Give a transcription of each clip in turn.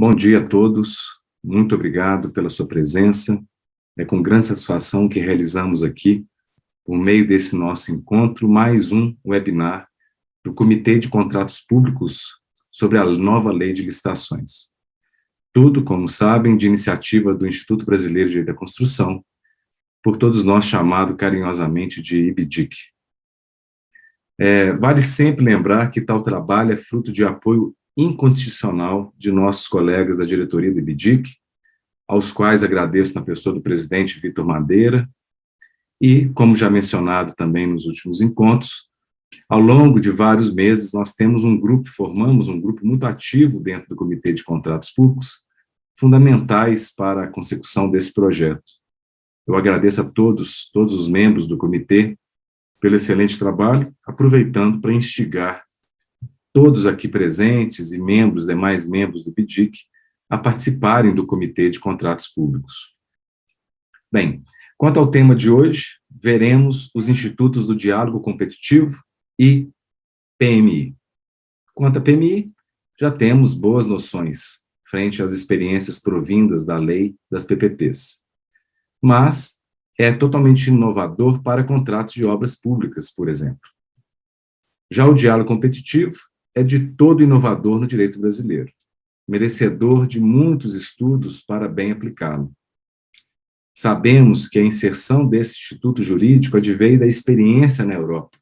Bom dia a todos, muito obrigado pela sua presença. É com grande satisfação que realizamos aqui, por meio desse nosso encontro, mais um webinar do Comitê de Contratos Públicos sobre a nova Lei de Licitações. Tudo, como sabem, de iniciativa do Instituto Brasileiro de Direito da Construção, por todos nós chamado carinhosamente de IBDIC. Vale sempre lembrar que tal trabalho é fruto de apoio incondicional de nossos colegas da diretoria do IBDIC, aos quais agradeço na pessoa do presidente Vitor Madeira, e, como já mencionado também nos últimos encontros, ao longo de vários meses nós formamos um grupo muito ativo dentro do Comitê de Contratos Públicos, fundamentais para a consecução desse projeto. Eu agradeço a todos os membros do comitê, pelo excelente trabalho, aproveitando para instigar todos aqui presentes e demais membros do BDIC, a participarem do Comitê de Contratos Públicos. Bem, quanto ao tema de hoje, veremos os institutos do diálogo competitivo e PMI. Quanto a PMI, já temos boas noções frente às experiências provindas da lei das PPPs. Mas é totalmente inovador para contratos de obras públicas, por exemplo. Já o diálogo competitivo é de todo inovador no direito brasileiro, merecedor de muitos estudos para bem aplicá-lo. Sabemos que a inserção desse instituto jurídico adveio da experiência na Europa,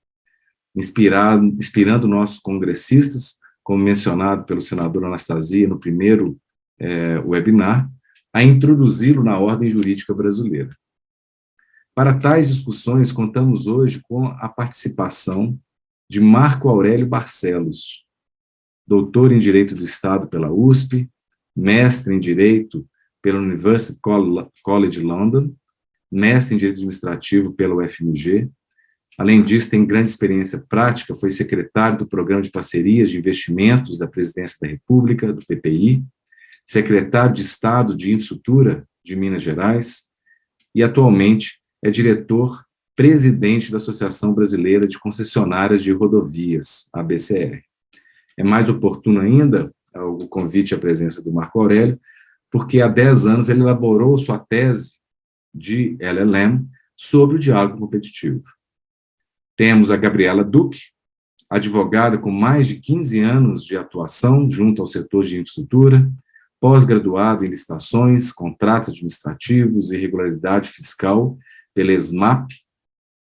inspirando nossos congressistas, como mencionado pelo senador Anastasia no primeiro webinar, a introduzi-lo na ordem jurídica brasileira. Para tais discussões, contamos hoje com a participação de Marco Aurélio Barcelos, doutor em Direito do Estado pela USP, mestre em Direito pela University College London, mestre em Direito Administrativo pela UFMG. Além disso, tem grande experiência prática, foi secretário do Programa de Parcerias de Investimentos da Presidência da República, do PPI, secretário de Estado de Infraestrutura de Minas Gerais e, atualmente, é diretor-presidente da Associação Brasileira de Concessionárias de Rodovias, ABCR. É mais oportuno ainda o convite à presença do Marco Aurélio, porque há 10 anos ele elaborou sua tese de LLM sobre o diálogo competitivo. Temos a Gabriela Duque, advogada com mais de 15 anos de atuação junto ao setor de infraestrutura, pós-graduada em licitações, contratos administrativos e regularidade fiscal pela ESMAP,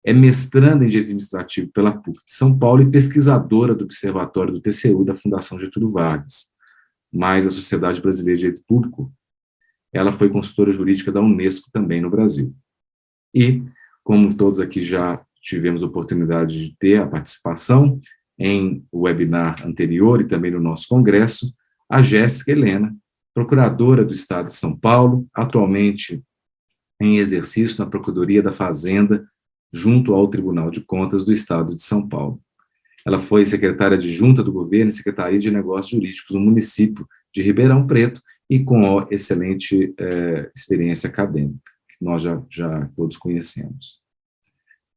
é mestranda em Direito Administrativo pela PUC de São Paulo e pesquisadora do Observatório do TCU da Fundação Getúlio Vargas, mais a Sociedade Brasileira de Direito Público. Ela foi consultora jurídica da Unesco também no Brasil. E, como todos aqui já tivemos a oportunidade de ter a participação em webinar anterior e também no nosso congresso, a Jéssica Helena, procuradora do Estado de São Paulo, atualmente em exercício na Procuradoria da Fazenda, junto ao Tribunal de Contas do Estado de São Paulo. Ela foi secretária adjunta do governo e secretaria de Negócios Jurídicos no município de Ribeirão Preto e com excelente experiência acadêmica, que nós já todos conhecemos.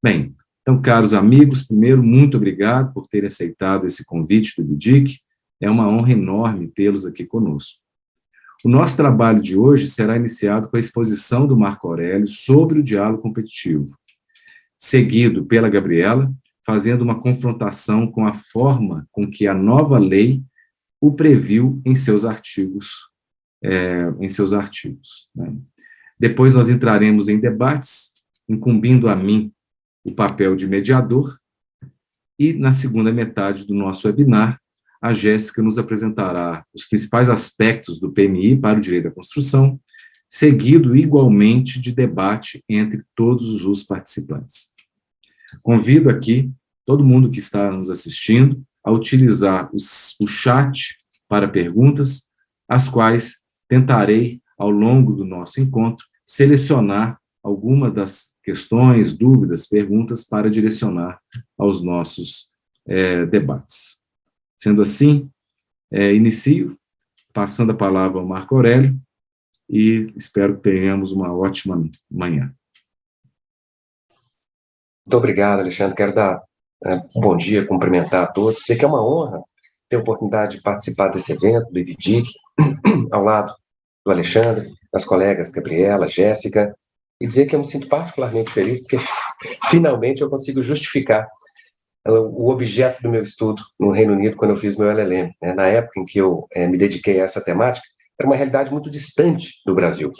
Bem, então, caros amigos, primeiro, muito obrigado por terem aceitado esse convite do IBDIC. É uma honra enorme tê-los aqui conosco. O nosso trabalho de hoje será iniciado com a exposição do Marco Aurélio sobre o diálogo competitivo, seguido pela Gabriela, fazendo uma confrontação com a forma com que a nova lei o previu em seus artigos. Né? Depois nós entraremos em debates, incumbindo a mim o papel de mediador, e na segunda metade do nosso webinar, a Jéssica nos apresentará os principais aspectos do PMI para o direito da construção, seguido igualmente de debate entre todos os participantes. Convido aqui todo mundo que está nos assistindo a utilizar o chat para perguntas, as quais tentarei, ao longo do nosso encontro, selecionar alguma das questões, dúvidas, perguntas para direcionar aos nossos debates. Sendo assim, inicio, passando a palavra ao Marco Aurélio, e espero que tenhamos uma ótima manhã. Muito obrigado, Alexandre. Quero dar um bom dia, cumprimentar a todos. Sei que é uma honra ter a oportunidade de participar desse evento, do IBDIC, ao lado do Alexandre, das colegas Gabriela, Jéssica, e dizer que eu me sinto particularmente feliz, porque finalmente eu consigo justificar o objeto do meu estudo no Reino Unido quando eu fiz meu LLM. Né? Na época em que eu me dediquei a essa temática, era uma realidade muito distante do Brasil.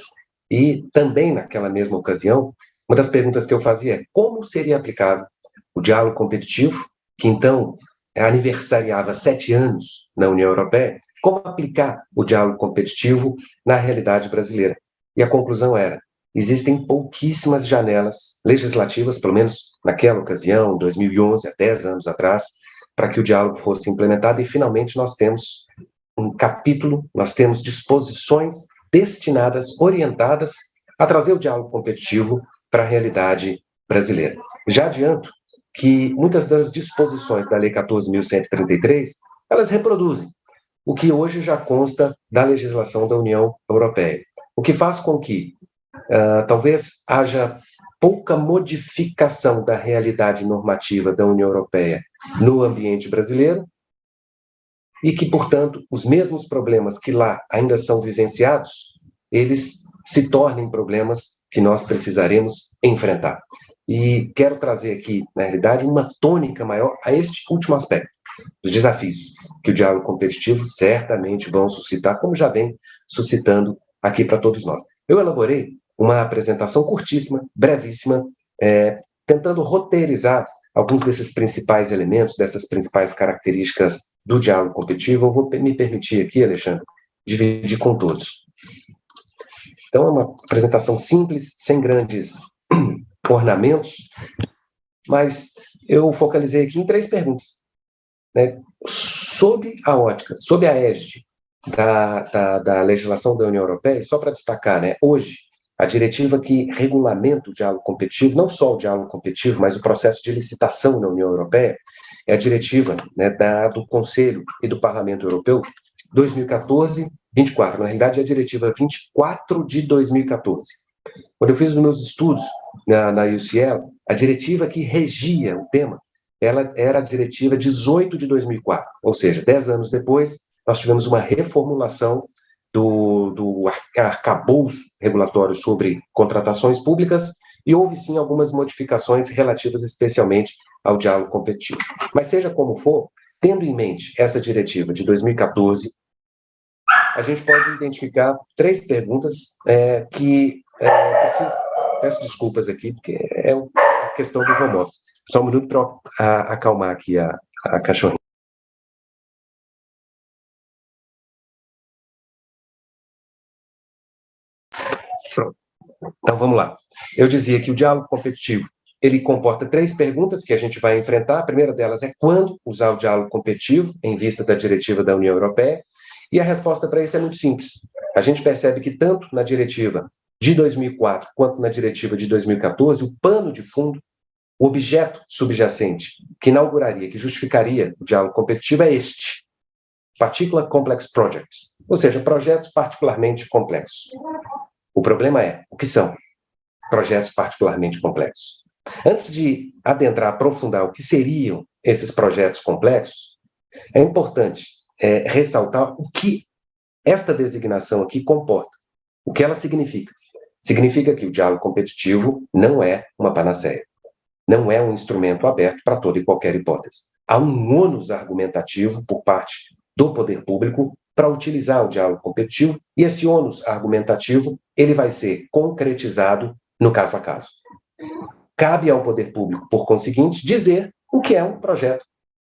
E também, naquela mesma ocasião, uma das perguntas que eu fazia é como seria aplicado o diálogo competitivo, que então aniversariava 7 anos na União Europeia, como aplicar o diálogo competitivo na realidade brasileira. E a conclusão era, existem pouquíssimas janelas legislativas, pelo menos naquela ocasião, 2011, há 10 anos atrás, para que o diálogo fosse implementado, e finalmente nós temos um capítulo, nós temos disposições destinadas, orientadas a trazer o diálogo competitivo para a realidade brasileira. Já adianto que muitas das disposições da Lei 14.133, elas reproduzem o que hoje já consta da legislação da União Europeia, o que faz com que talvez haja pouca modificação da realidade normativa da União Europeia no ambiente brasileiro e que, portanto, os mesmos problemas que lá ainda são vivenciados, eles se tornem problemas que nós precisaremos enfrentar. E quero trazer aqui, na realidade, uma tônica maior a este último aspecto, os desafios que o diálogo competitivo certamente vão suscitar, como já vem suscitando aqui para todos nós. Eu elaborei uma apresentação curtíssima, brevíssima, tentando roteirizar alguns desses principais elementos, dessas principais características do diálogo competitivo. Eu vou me permitir aqui, Alexandre, dividir com todos. Então, é uma apresentação simples, sem grandes ornamentos, mas eu focalizei aqui em 3 perguntas. Né? Sob a ótica, sob a égide da legislação da União Europeia, só para destacar, né, hoje, a diretiva que regulamenta o diálogo competitivo, não só o diálogo competitivo, mas o processo de licitação na União Europeia, é a diretiva, né, do Conselho e do Parlamento Europeu 2014-24. Na realidade, é a diretiva 24 de 2014. Quando eu fiz os meus estudos na UCL, a diretiva que regia o tema, ela era a diretiva 18 de 2004, ou seja, 10 anos depois, nós tivemos uma reformulação do arcabouço regulatório sobre contratações públicas e houve, sim, algumas modificações relativas especialmente ao diálogo competitivo. Mas seja como for, tendo em mente essa diretiva de 2014, a gente pode identificar 3 perguntas que preciso... Peço desculpas aqui, porque é a questão do home office. Só um minuto para acalmar aqui a cachorrinha. Pronto. Então, vamos lá. Eu dizia que o diálogo competitivo, ele comporta 3 perguntas que a gente vai enfrentar. A primeira delas é quando usar o diálogo competitivo, em vista da diretiva da União Europeia, e a resposta para isso é muito simples. A gente percebe que tanto na diretiva de 2004 quanto na diretiva de 2014, o pano de fundo, o objeto subjacente que inauguraria, que justificaria o diálogo competitivo é este: Particular Complex Projects, ou seja, projetos particularmente complexos. O problema é, o que são projetos particularmente complexos? Antes de adentrar, aprofundar o que seriam esses projetos complexos, é importante ressaltar o que esta designação aqui comporta, o que ela significa. Significa que o diálogo competitivo não é uma panaceia, não é um instrumento aberto para toda e qualquer hipótese. Há um ônus argumentativo por parte do poder público para utilizar o diálogo competitivo, e esse ônus argumentativo ele vai ser concretizado no caso a caso. Cabe ao poder público, por conseguinte, dizer o que é um projeto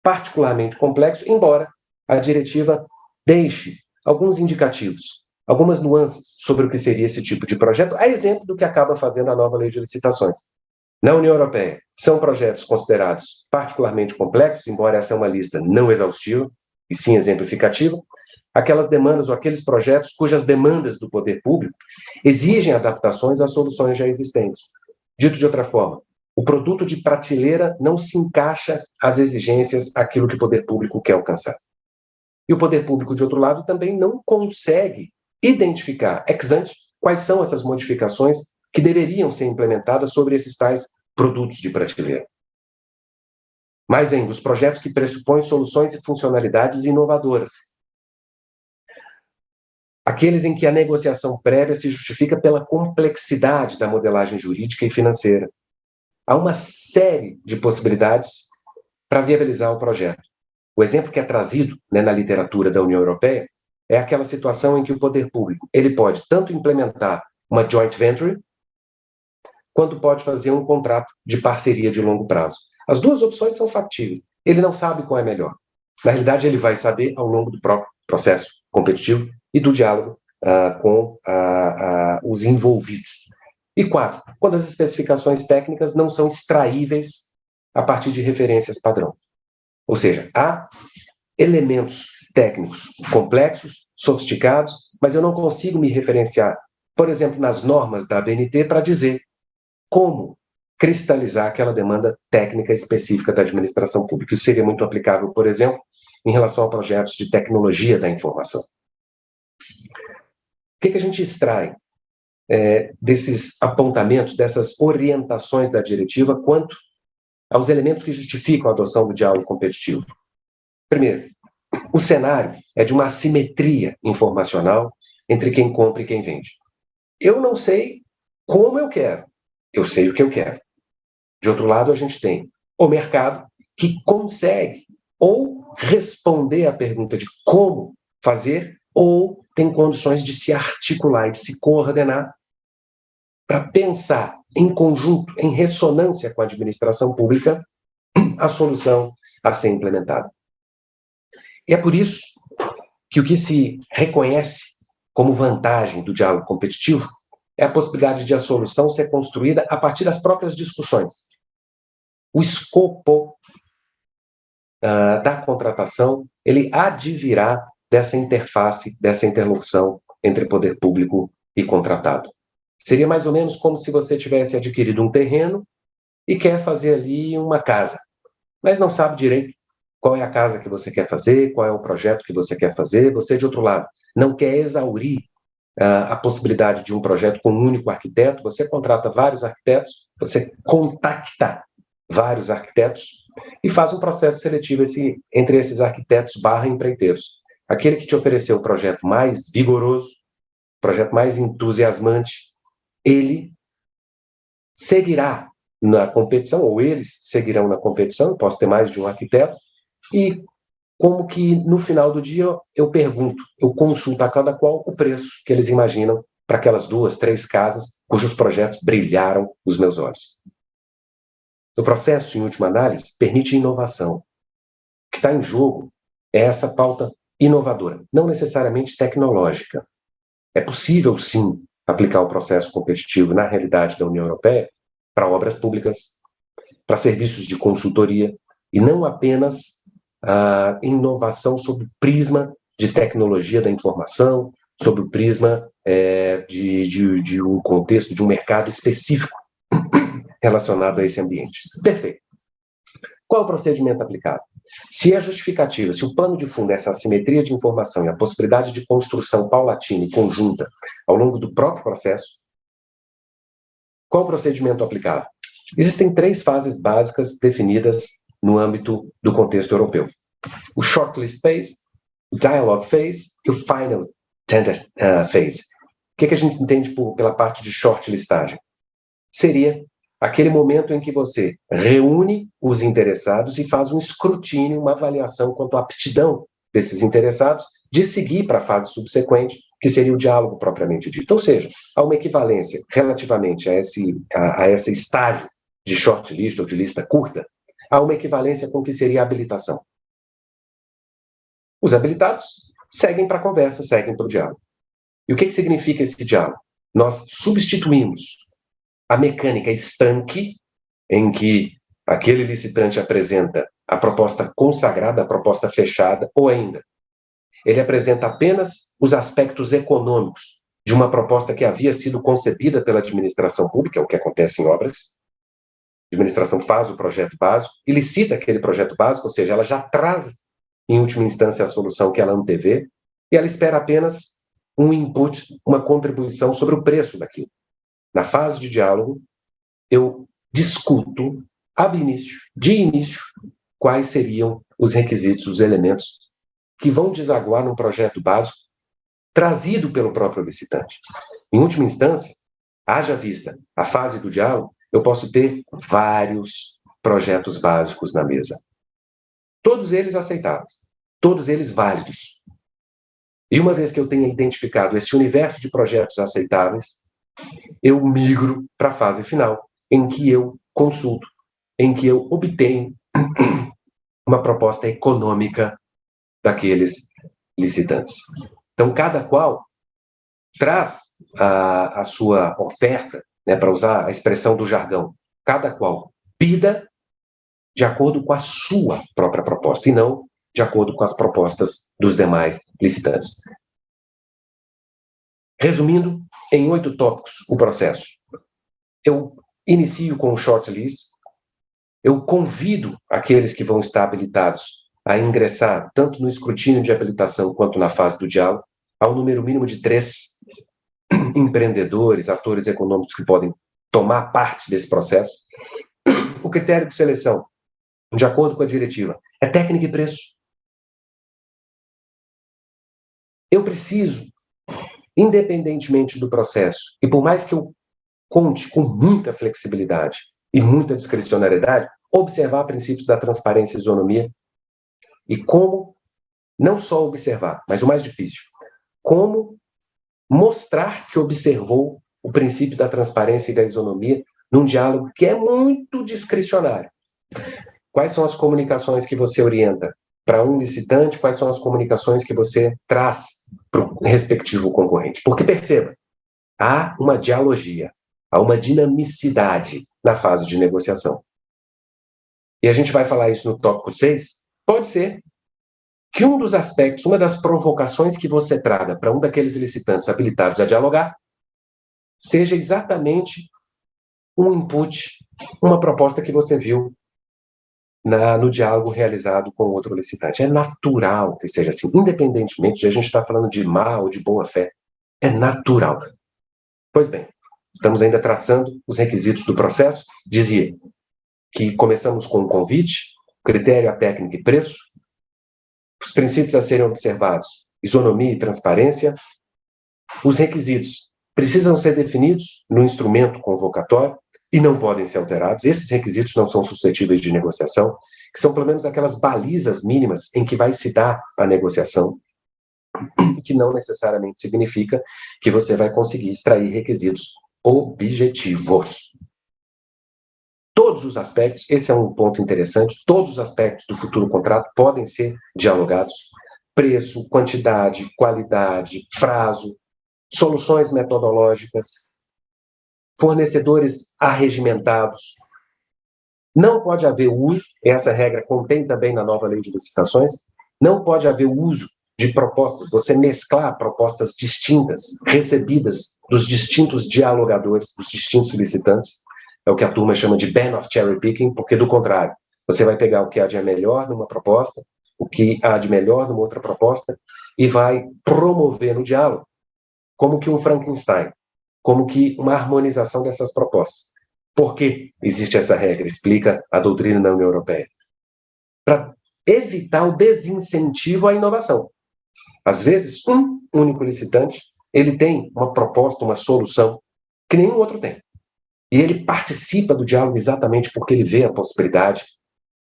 particularmente complexo, embora a diretiva deixe alguns indicativos, algumas nuances sobre o que seria esse tipo de projeto, a exemplo do que acaba fazendo a nova lei de licitações. Na União Europeia, são projetos considerados particularmente complexos, embora essa é uma lista não exaustiva, e sim exemplificativa, aquelas demandas ou aqueles projetos cujas demandas do poder público exigem adaptações às soluções já existentes. Dito de outra forma, o produto de prateleira não se encaixa às exigências àquilo que o poder público quer alcançar. E o poder público, de outro lado, também não consegue identificar ex ante quais são essas modificações que deveriam ser implementadas sobre esses tais produtos de prateleira. Mais ainda, os projetos que pressupõem soluções e funcionalidades inovadoras. Aqueles em que a negociação prévia se justifica pela complexidade da modelagem jurídica e financeira. Há uma série de possibilidades para viabilizar o projeto. O exemplo que é trazido, né, na literatura da União Europeia é aquela situação em que o poder público ele pode tanto implementar uma joint venture, quanto pode fazer um contrato de parceria de longo prazo. As duas opções são factíveis. Ele não sabe qual é melhor. Na realidade, ele vai saber ao longo do próprio processo competitivo e do diálogo com os envolvidos. E 4, quando as especificações técnicas não são extraíveis a partir de referências padrão. Ou seja, há elementos técnicos complexos, sofisticados, mas eu não consigo me referenciar, por exemplo, nas normas da ABNT para dizer como cristalizar aquela demanda técnica específica da administração pública. Isso seria muito aplicável, por exemplo, em relação a projetos de tecnologia da informação. O que a gente extrai desses apontamentos, dessas orientações da diretiva quanto aos elementos que justificam a adoção do diálogo competitivo? Primeiro, o cenário é de uma assimetria informacional entre quem compra e quem vende. Eu não sei como eu quero, eu sei o que eu quero. De outro lado, a gente tem o mercado que consegue ou responder à pergunta de como fazer, ou tem condições de se articular e de se coordenar para pensar em conjunto, em ressonância com a administração pública, a solução a ser implementada. E é por isso que o que se reconhece como vantagem do diálogo competitivo é a possibilidade de a solução ser construída a partir das próprias discussões. O escopo da contratação, ele advirá dessa interface, dessa interlocução entre poder público e contratado. Seria mais ou menos como se você tivesse adquirido um terreno e quer fazer ali uma casa, mas não sabe direito qual é a casa que você quer fazer, qual é o projeto que você quer fazer. Você, de outro lado, não quer exaurir a possibilidade de um projeto com um único arquiteto, você contrata vários arquitetos, você contacta vários arquitetos e faz um processo seletivo entre esses arquitetos / empreiteiros. Aquele que te ofereceu o projeto mais vigoroso, o projeto mais entusiasmante, ele seguirá na competição, ou eles seguirão na competição, posso ter mais de um arquiteto, e como que no final do dia eu pergunto, eu consulto a cada qual o preço que eles imaginam para aquelas 2, 3 casas cujos projetos brilharam os meus olhos. O processo, em última análise, permite inovação. O que está em jogo é essa pauta inovadora, não necessariamente tecnológica. É possível, sim, aplicar o processo competitivo na realidade da União Europeia para obras públicas, para serviços de consultoria, e não apenas a inovação sob o prisma de tecnologia da informação, sob o prisma de um contexto, de um mercado específico relacionado a esse ambiente. Perfeito. Qual é o procedimento aplicado? Se a justificativa, se o pano de fundo é essa assimetria de informação e a possibilidade de construção paulatina e conjunta ao longo do próprio processo, qual é o procedimento aplicado? Existem 3 fases básicas definidas no âmbito do contexto europeu. O shortlist phase, o dialogue phase e o final tender phase. O que a gente entende pela parte de shortlistagem? Seria aquele momento em que você reúne os interessados e faz um escrutínio, uma avaliação quanto à aptidão desses interessados de seguir para a fase subsequente, que seria o diálogo propriamente dito. Ou seja, há uma equivalência relativamente a esse estágio de shortlist ou de lista curta, há uma equivalência com o que seria a habilitação. Os habilitados seguem para a conversa, seguem para o diálogo. E o que significa esse diálogo? Nós substituímos a mecânica estanque, em que aquele licitante apresenta a proposta consagrada, a proposta fechada, ou ainda, ele apresenta apenas os aspectos econômicos de uma proposta que havia sido concebida pela administração pública, é o que acontece em obras. A administração faz o projeto básico e licita aquele projeto básico, ou seja, ela já traz, em última instância, a solução que ela antevê, e ela espera apenas um input, uma contribuição sobre o preço daquilo. Na fase de diálogo, eu discuto, de início, quais seriam os requisitos, os elementos que vão desaguar num projeto básico trazido pelo próprio licitante. Em última instância, haja vista a fase do diálogo, eu posso ter vários projetos básicos na mesa. Todos eles aceitáveis, todos eles válidos. E uma vez que eu tenha identificado esse universo de projetos aceitáveis, eu migro para a fase final, em que eu consulto, em que eu obtenho uma proposta econômica daqueles licitantes. Então, cada qual traz a sua oferta, né, para usar a expressão do jargão, cada qual bida de acordo com a sua própria proposta e não de acordo com as propostas dos demais licitantes. Resumindo, em 8 tópicos, o processo. Eu inicio com o shortlist, eu convido aqueles que vão estar habilitados a ingressar tanto no escrutínio de habilitação quanto na fase do diálogo, ao número mínimo de 3 empreendedores, atores econômicos que podem tomar parte desse processo. O critério de seleção, de acordo com a diretiva, é técnica e preço. Eu preciso, independentemente do processo, e por mais que eu conte com muita flexibilidade e muita discricionariedade, observar princípios da transparência e isonomia e como, não só observar, mas o mais difícil, como mostrar que observou o princípio da transparência e da isonomia num diálogo que é muito discricionário. Quais são as comunicações que você orienta para um licitante, quais são as comunicações que você traz para o respectivo concorrente? Porque, perceba, há uma dialogia, há uma dinamicidade na fase de negociação. E a gente vai falar isso no tópico 6. Pode ser que um dos aspectos, uma das provocações que você traga para um daqueles licitantes habilitados a dialogar, seja exatamente um input, uma proposta que você viu no diálogo realizado com outro licitante. É natural que seja assim, independentemente de a gente estar falando de má ou de boa fé. É natural. Pois bem, estamos ainda traçando os requisitos do processo. Dizia que começamos com o convite, critério, a técnica e preço, os princípios a serem observados, isonomia e transparência. Os requisitos precisam ser definidos no instrumento convocatório e não podem ser alterados. Esses requisitos não são suscetíveis de negociação, que são pelo menos aquelas balizas mínimas em que vai se dar a negociação, que não necessariamente significa que você vai conseguir extrair requisitos objetivos. Todos os aspectos, esse é um ponto interessante, todos os aspectos do futuro contrato podem ser dialogados. Preço, quantidade, qualidade, prazo, soluções metodológicas, fornecedores arregimentados. Não pode haver uso, essa regra contém também na nova lei de licitações, não pode haver uso de propostas, você mesclar propostas distintas, recebidas dos distintos dialogadores, dos distintos licitantes. É o que a turma chama de ban of cherry picking, porque, do contrário, você vai pegar o que há de melhor numa proposta, o que há de melhor numa outra proposta, e vai promover no diálogo como que um Frankenstein, como que uma harmonização dessas propostas. Por que existe essa regra? Explica a doutrina da União Europeia. Para evitar o desincentivo à inovação. Às vezes, um único licitante, ele tem uma proposta, uma solução que nenhum outro tem. E ele participa do diálogo exatamente porque ele vê a possibilidade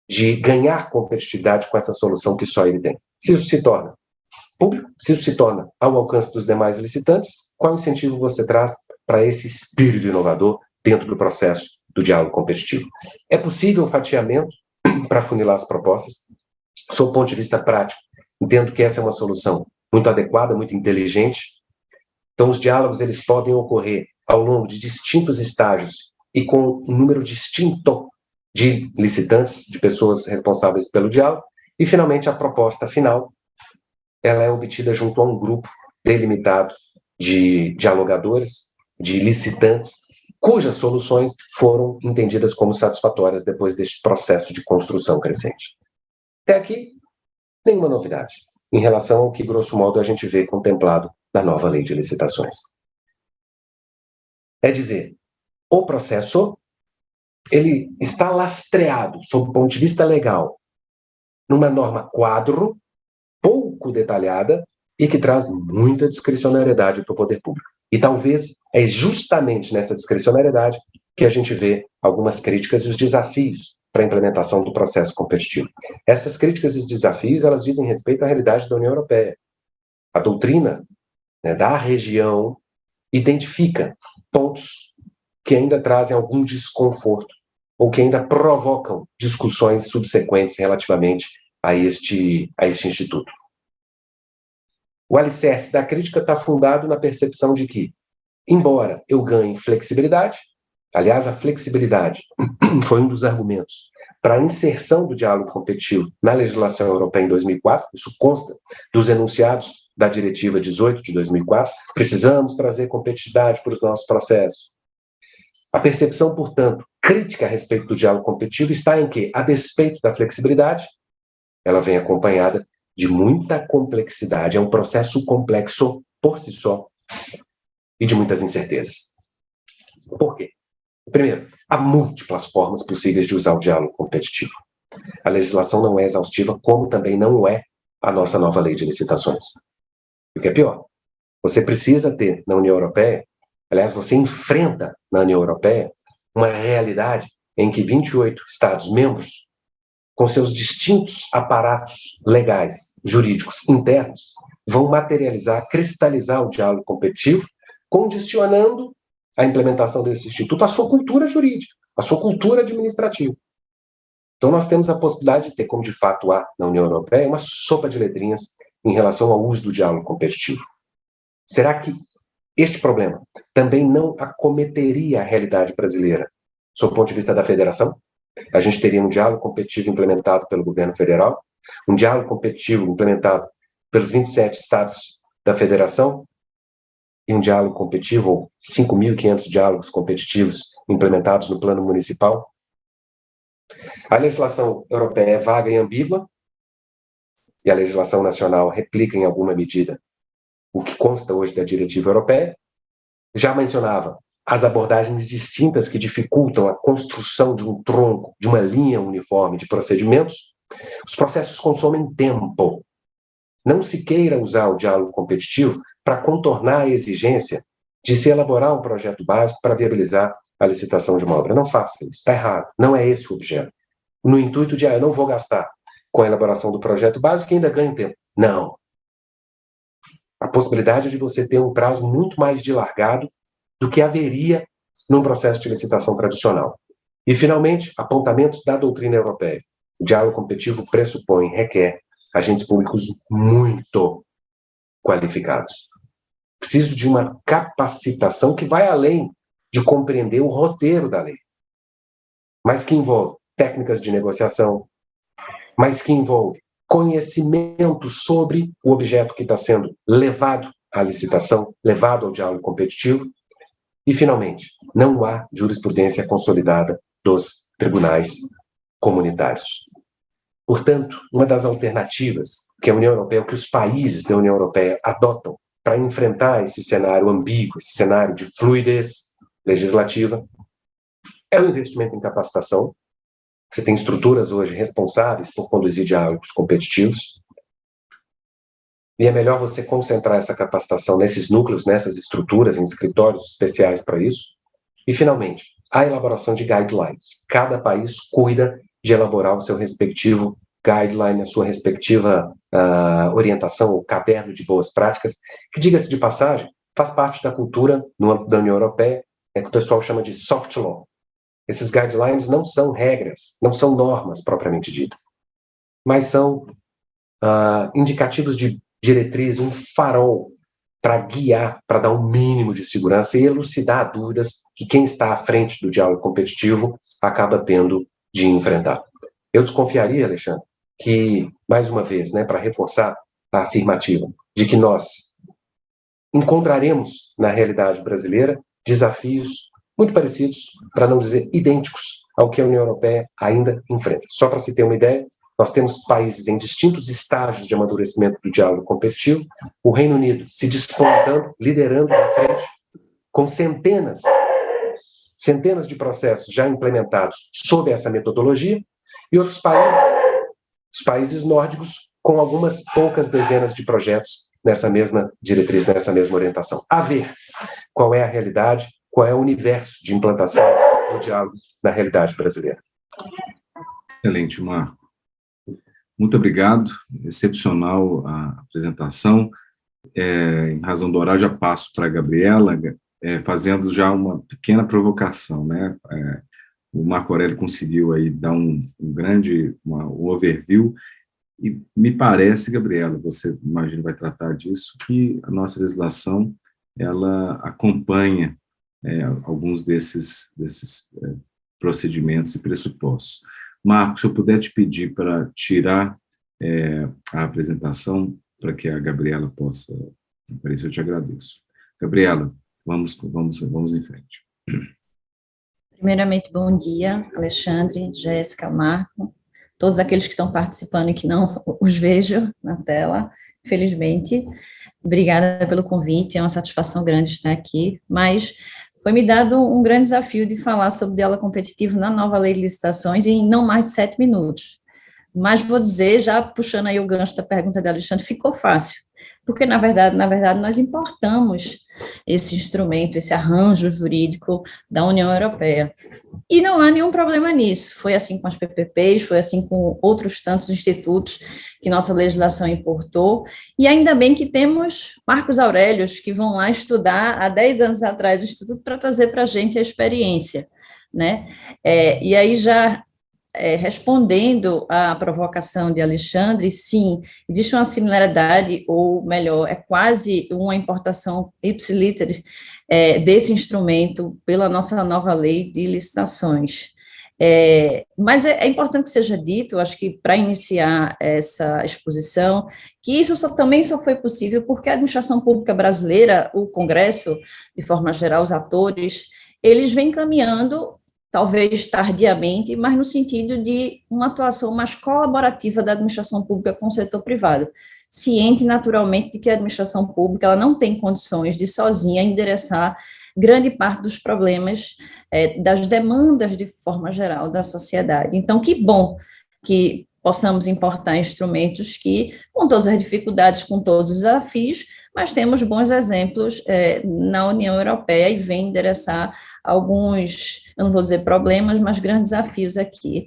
de ganhar competitividade com essa solução que só ele tem. Se isso se torna público, se isso se torna ao alcance dos demais licitantes, qual incentivo você traz para esse espírito inovador dentro do processo do diálogo competitivo? É possível o fatiamento para funilar as propostas? Sob o ponto de vista prático, entendo que essa é uma solução muito adequada, muito inteligente. Então, os diálogos eles podem ocorrer ao longo de distintos estágios e com um número distinto de licitantes, de pessoas responsáveis pelo diálogo. E, finalmente, a proposta final, ela é obtida junto a um grupo delimitado de dialogadores, de licitantes, cujas soluções foram entendidas como satisfatórias depois deste processo de construção crescente. Até aqui, nenhuma novidade em relação ao que, grosso modo, a gente vê contemplado na nova lei de licitações. É dizer, o processo, ele está lastreado, sob o ponto de vista legal, numa norma quadro, pouco detalhada, e que traz muita discricionariedade para o poder público. E talvez é justamente nessa discricionariedade que a gente vê algumas críticas e os desafios para a implementação do processo competitivo. Essas críticas e desafios, elas dizem respeito à realidade da União Europeia. A doutrina, né, da região identifica pontos que ainda trazem algum desconforto ou que ainda provocam discussões subsequentes relativamente a este instituto. O alicerce da crítica está fundado na percepção de que, embora eu ganhe flexibilidade, aliás, a flexibilidade foi um dos argumentos para a inserção do diálogo competitivo na legislação europeia em 2004, isso consta dos enunciados da Diretiva 18 de 2004, precisamos trazer competitividade para os nossos processos. A percepção, portanto, crítica a respeito do diálogo competitivo está em que, a despeito da flexibilidade, ela vem acompanhada de muita complexidade, é um processo complexo por si só e de muitas incertezas. Por quê? Primeiro, há múltiplas formas possíveis de usar o diálogo competitivo. A legislação não é exaustiva, como também não é a nossa nova lei de licitações. E o que é pior, você precisa ter na União Europeia, aliás, você enfrenta na União Europeia uma realidade em que 28 Estados-membros, com seus distintos aparatos legais, jurídicos internos, vão materializar, cristalizar o diálogo competitivo, condicionando a implementação desse instituto à sua cultura jurídica, à sua cultura administrativa. Então, nós temos a possibilidade de ter, como de fato há na União Europeia, uma sopa de letrinhas em relação ao uso do diálogo competitivo. Será que este problema também não acometeria a realidade brasileira, sob o ponto de vista da federação? A gente teria um diálogo competitivo implementado pelo governo federal, um diálogo competitivo implementado pelos 27 estados da federação, e um diálogo competitivo, ou 5.500 diálogos competitivos implementados no plano municipal. A legislação europeia é vaga e ambígua, e a legislação nacional replica em alguma medida o que consta hoje da diretiva europeia. Já mencionava as abordagens distintas que dificultam a construção de um tronco, de uma linha uniforme de procedimentos. Os processos consomem tempo. Não se queira usar o diálogo competitivo para contornar a exigência de se elaborar um projeto básico para viabilizar a licitação de uma obra. Não faça isso, está errado. Não é esse o objeto. No intuito de, eu não vou gastar com a elaboração do projeto básico e ainda ganho tempo. Não. A possibilidade de você ter um prazo muito mais dilargado do que haveria num processo de licitação tradicional. E, finalmente, apontamentos da doutrina europeia. O diálogo competitivo pressupõe, requer agentes públicos muito qualificados. Preciso de uma capacitação que vai além de compreender o roteiro da lei, mas que envolve técnicas de negociação, mas que envolve conhecimento sobre o objeto que está sendo levado à licitação, levado ao diálogo competitivo. E, finalmente, não há jurisprudência consolidada dos tribunais comunitários. Portanto, uma das alternativas que a União Europeia, que os países da União Europeia adotam para enfrentar esse cenário ambíguo, esse cenário de fluidez legislativa, é o investimento em capacitação. Você tem estruturas hoje responsáveis por conduzir diálogos competitivos, e é melhor você concentrar essa capacitação nesses núcleos, nessas estruturas, em escritórios especiais para isso. E, finalmente, a elaboração de guidelines. Cada país cuida de elaborar o seu respectivo guideline, a sua respectiva orientação, o caderno de boas práticas, que, diga-se de passagem, faz parte da cultura no âmbito da União Europeia, que o pessoal chama de soft law. Esses guidelines não são regras, não são normas propriamente ditas, mas são indicativos de diretriz, um farol para guiar, para dar um mínimo de segurança e elucidar dúvidas que quem está à frente do diálogo competitivo acaba tendo de enfrentar. Eu desconfiaria, Alexandre, que, mais uma vez, para reforçar a afirmativa de que nós encontraremos na realidade brasileira desafios muito parecidos, para não dizer idênticos, ao que a União Europeia ainda enfrenta. Só para se ter uma ideia, nós temos países em distintos estágios de amadurecimento do diálogo competitivo, o Reino Unido se despontando, liderando na frente, com centenas de processos já implementados sob essa metodologia, e outros países os países nórdicos, com algumas poucas dezenas de projetos nessa mesma diretriz, nessa mesma orientação. A ver qual é a realidade, qual é o universo de implantação do diálogo na realidade brasileira. Excelente, Marco. Muito obrigado, excepcional a apresentação. Em razão do horário, já passo para a Gabriela, fazendo já uma pequena provocação, né? O Marco Aurélio conseguiu aí dar um overview, e me parece, Gabriela, você imagino vai tratar disso, que a nossa legislação, ela acompanha alguns desses procedimentos e pressupostos. Marco, se eu puder te pedir para tirar a apresentação, para que a Gabriela possa aparecer, eu te agradeço. Gabriela, vamos em frente. Primeiramente, bom dia, Alexandre, Jéssica, Marco, todos aqueles que estão participando e que não os vejo na tela, felizmente. Obrigada pelo convite, é uma satisfação grande estar aqui, mas foi-me dado um grande desafio de falar sobre diálogo competitivo na nova lei de licitações em não mais de 7 minutos. Mas vou dizer, já puxando aí o gancho da pergunta de Alexandre, ficou fácil, porque, na verdade, nós importamos esse instrumento, esse arranjo jurídico da União Europeia. E não há nenhum problema nisso. Foi assim com as PPPs, foi assim com outros tantos institutos que nossa legislação importou, e ainda bem que temos Marcos Aurélios, que vão lá estudar há 10 anos atrás o Instituto para trazer para a gente a experiência, né? E aí já... respondendo à provocação de Alexandre, sim, existe uma similaridade, ou melhor, é quase uma importação ipsiliteris desse instrumento pela nossa nova lei de licitações. Mas é importante que seja dito, acho que para iniciar essa exposição, que isso também só foi possível porque a administração pública brasileira, o Congresso, de forma geral, os atores, eles vêm caminhando talvez tardiamente, mas no sentido de uma atuação mais colaborativa da administração pública com o setor privado, ciente naturalmente de que a administração pública ela não tem condições de sozinha endereçar grande parte dos problemas, das demandas de forma geral da sociedade. Então, que bom que possamos importar instrumentos que, com todas as dificuldades, com todos os desafios, mas temos bons exemplos na União Europeia e vem endereçar alguns, eu não vou dizer problemas, mas grandes desafios aqui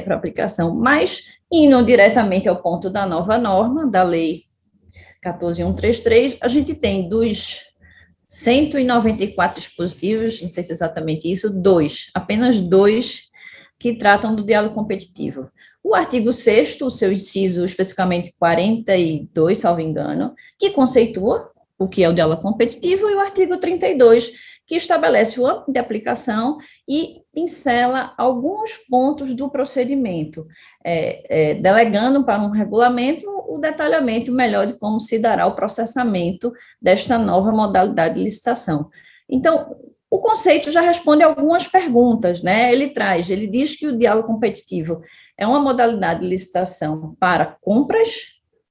para aplicação. Mas, indo diretamente ao ponto da nova norma, da Lei 14.133, a gente tem dos 194 dispositivos, não sei se é exatamente isso, apenas dois que tratam do diálogo competitivo. O artigo 6º, o seu inciso especificamente 42, salvo engano, que conceitua o que é o diálogo competitivo, e o artigo 32, que estabelece o âmbito de aplicação e pincela alguns pontos do procedimento, delegando para um regulamento o detalhamento melhor de como se dará o processamento desta nova modalidade de licitação. Então, o conceito já responde a algumas perguntas, né? Ele diz que o diálogo competitivo é uma modalidade de licitação para compras,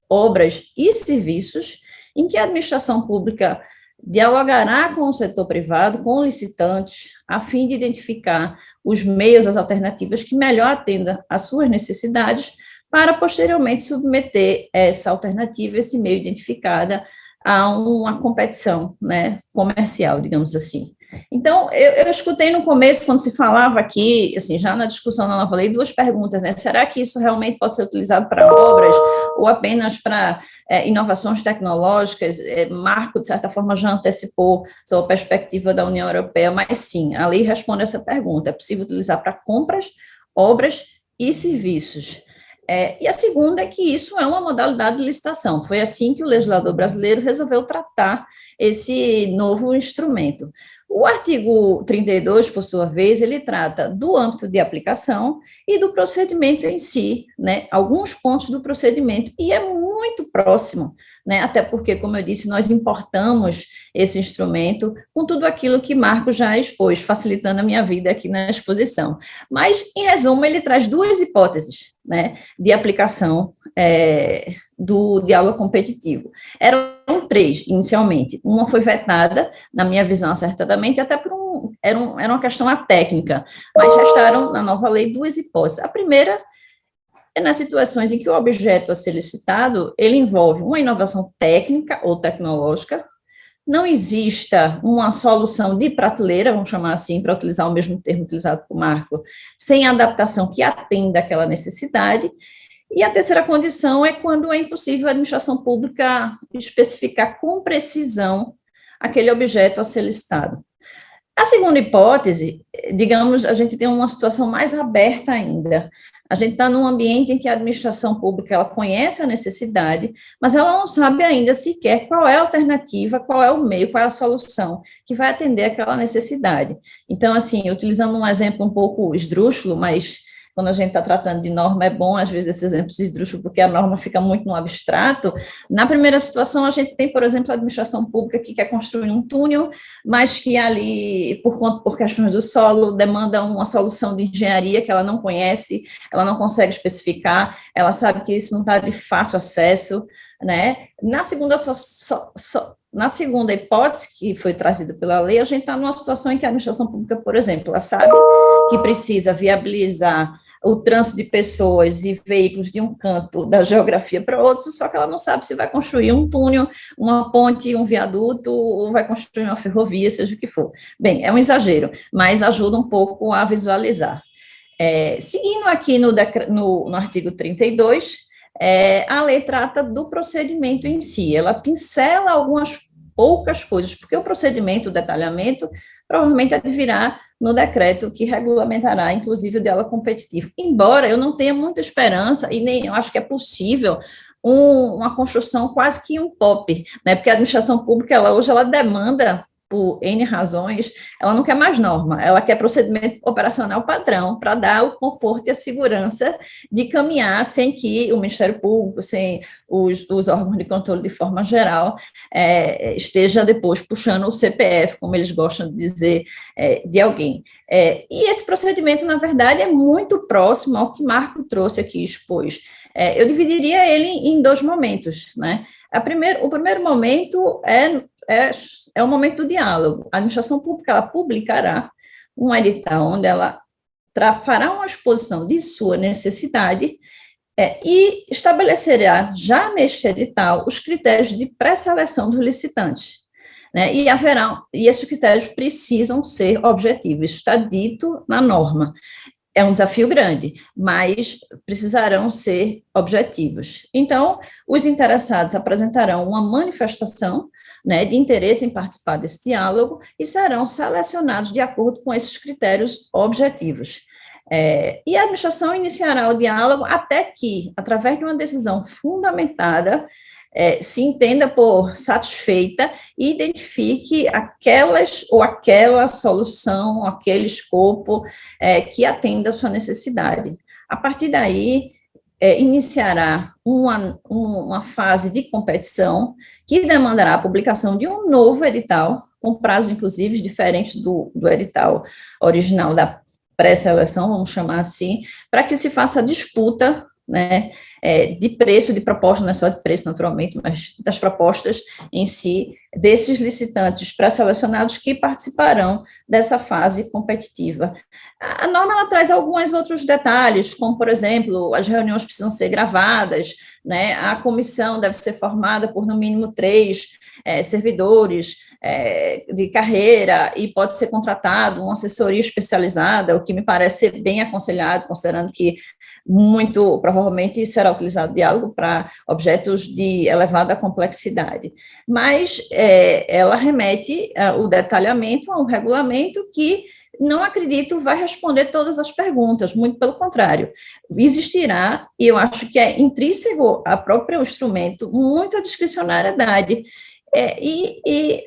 obras e serviços, em que a administração pública dialogará com o setor privado, com licitantes, a fim de identificar os meios, as alternativas que melhor atendam às suas necessidades, para posteriormente submeter essa alternativa, esse meio identificada, a uma competição, né, comercial, digamos assim. Então, eu escutei no começo, quando se falava aqui, assim, já na discussão da nova lei, duas perguntas, né? Será que isso realmente pode ser utilizado para obras ou apenas para inovações tecnológicas? Marco, de certa forma, já antecipou sobre a perspectiva da União Europeia, mas sim, a lei responde essa pergunta: é possível utilizar para compras, obras e serviços. E a segunda é que isso é uma modalidade de licitação. Foi assim que o legislador brasileiro resolveu tratar esse novo instrumento. O artigo 32, por sua vez, ele trata do âmbito de aplicação e do procedimento em si, né, alguns pontos do procedimento, e é muito próximo, né, até porque, como eu disse, nós importamos esse instrumento com tudo aquilo que Marco já expôs, facilitando a minha vida aqui na exposição. Mas, em resumo, ele traz duas hipóteses, né, de aplicação do diálogo competitivo. Eram três, inicialmente. Uma foi vetada, na minha visão, acertadamente, até por era uma questão técnica, mas restaram, na nova lei, duas hipóteses. A primeira é nas situações em que o objeto a ser licitado, ele envolve uma inovação técnica ou tecnológica, não exista uma solução de prateleira, vamos chamar assim, para utilizar o mesmo termo utilizado por Marco, sem adaptação que atenda àquela necessidade. E a terceira condição é quando é impossível a administração pública especificar com precisão aquele objeto a ser licitado. A segunda hipótese, digamos, a gente tem uma situação mais aberta ainda. A gente está num ambiente em que a administração pública ela conhece a necessidade, mas ela não sabe ainda sequer qual é a alternativa, qual é o meio, qual é a solução que vai atender aquela necessidade. Então, assim, utilizando um exemplo um pouco esdrúxulo, mas quando a gente está tratando de norma, é bom, às vezes, esses exemplos esdrúxulos, porque a norma fica muito no abstrato. Na primeira situação, a gente tem, por exemplo, a administração pública que quer construir um túnel, mas que ali, por questões do solo, demanda uma solução de engenharia que ela não conhece, ela não consegue especificar, ela sabe que isso não está de fácil acesso, né? Na segunda hipótese, que foi trazida pela lei, a gente está numa situação em que a administração pública, por exemplo, ela sabe que precisa viabilizar o trânsito de pessoas e veículos de um canto da geografia para outro, só que ela não sabe se vai construir um túnel, uma ponte, um viaduto, ou vai construir uma ferrovia, seja o que for. Bem, é um exagero, mas ajuda um pouco a visualizar. Seguindo aqui no artigo 32, a lei trata do procedimento em si, ela pincela algumas poucas coisas, porque o procedimento, o detalhamento, provavelmente advirá no decreto que regulamentará, inclusive, o diálogo competitivo. Embora eu não tenha muita esperança, e nem eu acho que é possível, uma construção quase que um POP, né? Porque a administração pública, hoje, ela demanda, por N razões, ela não quer mais norma, ela quer procedimento operacional padrão, para dar o conforto e a segurança de caminhar sem que o Ministério Público, sem os órgãos de controle de forma geral, esteja depois puxando o CPF, como eles gostam de dizer, de alguém. E esse procedimento, na verdade, é muito próximo ao que Marco trouxe aqui, expôs. Eu dividiria ele em dois momentos, né? O primeiro momento é o momento do diálogo. A administração pública ela publicará um edital onde ela fará uma exposição de sua necessidade e estabelecerá já neste edital os critérios de pré-seleção dos licitantes. Né, e esses critérios precisam ser objetivos, isso está dito na norma. É um desafio grande, mas precisarão ser objetivos. Então, os interessados apresentarão uma manifestação, né, de interesse em participar desse diálogo e serão selecionados de acordo com esses critérios objetivos. E a administração iniciará o diálogo até que, através de uma decisão fundamentada, se entenda por satisfeita e identifique aquela solução, aquele escopo que atenda a sua necessidade. A partir daí, iniciará uma fase de competição que demandará a publicação de um novo edital, com prazos, inclusive, diferentes do edital original da pré-seleção, vamos chamar assim, para que se faça a disputa, né, de preço, de proposta, não é só de preço, naturalmente, mas das propostas em si, desses licitantes pré-selecionados que participarão dessa fase competitiva. A norma ela traz alguns outros detalhes, como, por exemplo, as reuniões precisam ser gravadas, né, a comissão deve ser formada por, no mínimo, 3 servidores de carreira e pode ser contratado uma assessoria especializada, o que me parece ser bem aconselhado, considerando que muito provavelmente será utilizado diálogo para objetos de elevada complexidade. Mas ela remete o detalhamento a um regulamento que não acredito vai responder todas as perguntas, muito pelo contrário. Existirá, e eu acho que é intrínseco ao próprio instrumento, muita discricionariedade. E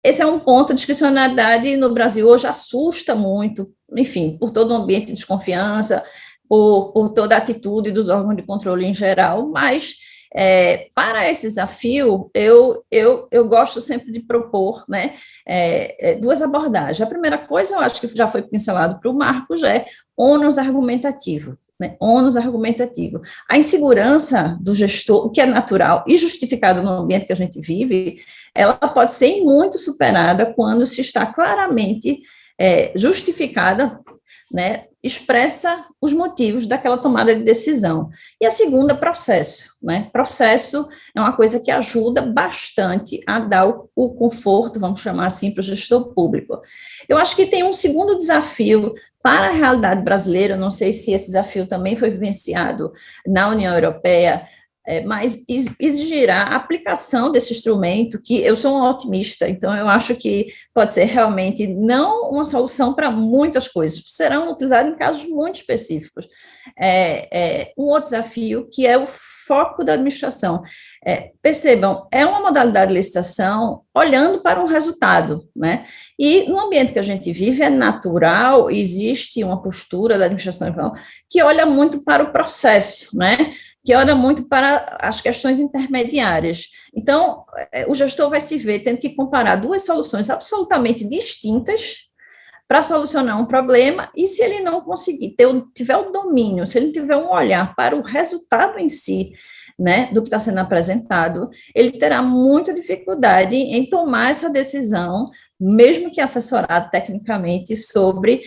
esse é um ponto, a discricionariedade no Brasil hoje assusta muito, enfim, por todo o ambiente de desconfiança, por toda a atitude dos órgãos de controle em geral, mas para esse desafio, eu gosto sempre de propor, né, 2 abordagens. A primeira coisa, eu acho que já foi pincelado para o Marcos, ônus argumentativo, né, ônus argumentativo. A insegurança do gestor, o que é natural e justificado no ambiente que a gente vive, ela pode ser muito superada quando se está claramente justificada né, expressa os motivos daquela tomada de decisão. E a segunda, processo, né? Processo é uma coisa que ajuda bastante a dar o conforto, vamos chamar assim, para o gestor público. Eu acho que tem um segundo desafio para a realidade brasileira, não sei se esse desafio também foi vivenciado na União Europeia, mas exigirá a aplicação desse instrumento, que eu sou um otimista, então eu acho que pode ser realmente não uma solução para muitas coisas, serão utilizados em casos muito específicos. Um outro desafio, que é o foco da administração. Percebam, é uma modalidade de licitação olhando para um resultado, né? E no ambiente que a gente vive é natural, existe uma postura da administração que olha muito para o processo, né? Que olha muito para as questões intermediárias. Então, o gestor vai se ver tendo que comparar duas soluções absolutamente distintas para solucionar um problema, e se ele não conseguir tiver o domínio, se ele tiver um olhar para o resultado em si, né, do que está sendo apresentado, ele terá muita dificuldade em tomar essa decisão, mesmo que assessorado tecnicamente, sobre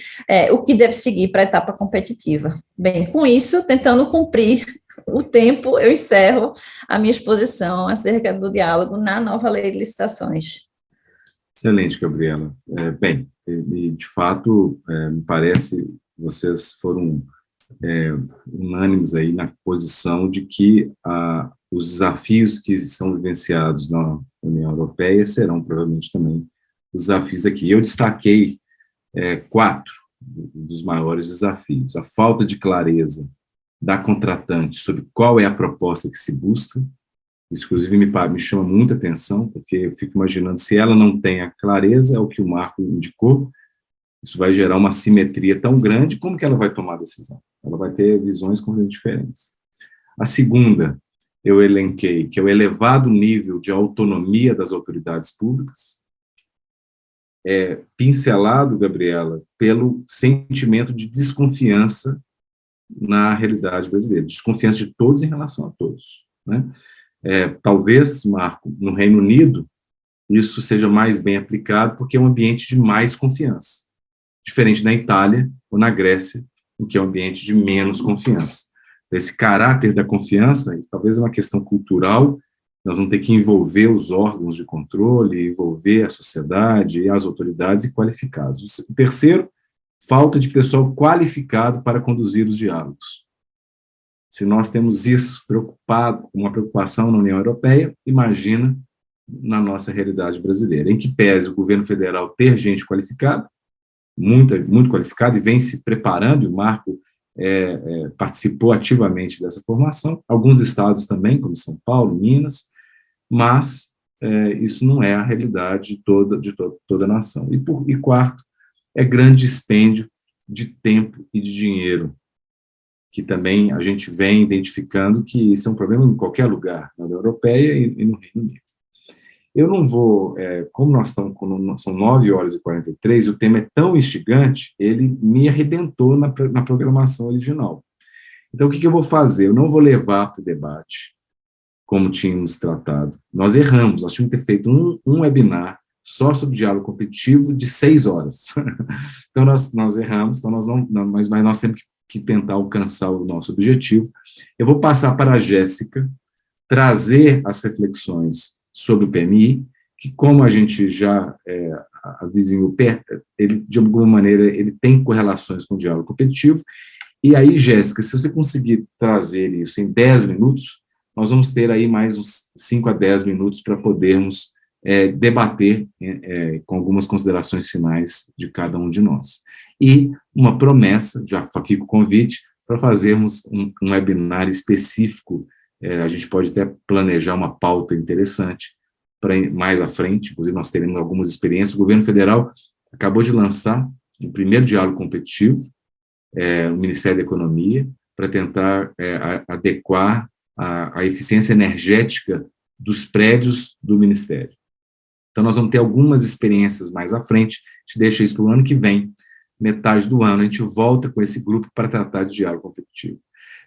o que deve seguir para a etapa competitiva. Bem, com isso, tentando cumprir o tempo, eu encerro a minha exposição acerca do diálogo na nova lei de licitações. Excelente, Gabriela. Bem, de fato, me parece que vocês foram unânimes aí na posição de que os desafios que são vivenciados na União Europeia serão provavelmente também os desafios aqui. Eu destaquei 4 dos maiores desafios: a falta de clareza da contratante sobre qual é a proposta que se busca. Isso, inclusive, me chama muita atenção, porque eu fico imaginando, se ela não tem a clareza, é o que o Marco indicou, isso vai gerar uma assimetria tão grande, como que ela vai tomar a decisão? Ela vai ter visões completamente diferentes. A segunda, eu elenquei, que é o elevado nível de autonomia das autoridades públicas, pincelado, Gabriela, pelo sentimento de desconfiança na realidade brasileira, desconfiança de todos em relação a todos, né? Talvez, Marco, no Reino Unido, isso seja mais bem aplicado, porque é um ambiente de mais confiança, diferente da Itália ou na Grécia, em que é um ambiente de menos confiança. Então, esse caráter da confiança, talvez é uma questão cultural, nós vamos ter que envolver os órgãos de controle, envolver a sociedade e as autoridades e qualificados. O terceiro, falta de pessoal qualificado para conduzir os diálogos. Se nós temos isso uma preocupação na União Europeia, imagina na nossa realidade brasileira, em que pese o governo federal ter gente qualificada, muito qualificada, e vem se preparando, e o Marco participou ativamente dessa formação, alguns estados também, como São Paulo, Minas, mas isso não é a realidade de toda a nação. E quarto, grande dispêndio de tempo e de dinheiro, que também a gente vem identificando que isso é um problema em qualquer lugar, na União Europeia e no Reino Unido. Eu não vou, como nós estamos, são 9h43, o tema é tão instigante, ele me arrebentou na programação original. Então, o que eu vou fazer? Eu não vou levar para o debate, como tínhamos tratado. Nós erramos, nós tínhamos que ter feito um webinar só sobre diálogo competitivo de 6 horas. Então, nós erramos, então mas nós temos que tentar alcançar o nosso objetivo. Eu vou passar para a Jéssica trazer as reflexões sobre o PMI, que, como a gente já avizinhou, ele, de alguma maneira, ele tem correlações com o diálogo competitivo. E aí, Jéssica, se você conseguir trazer isso em 10 minutos, nós vamos ter aí mais uns 5 a 10 minutos para podermos debater com algumas considerações finais de cada um de nós. E uma promessa, já fica o convite, para fazermos um webinar específico. A gente pode até planejar uma pauta interessante para mais à frente, inclusive nós teremos algumas experiências. O governo federal acabou de lançar o primeiro diálogo competitivo, o Ministério da Economia, para tentar adequar a eficiência energética dos prédios do Ministério. Então, nós vamos ter algumas experiências mais à frente, a gente deixa isso para o ano que vem, metade do ano, a gente volta com esse grupo para tratar de diálogo competitivo.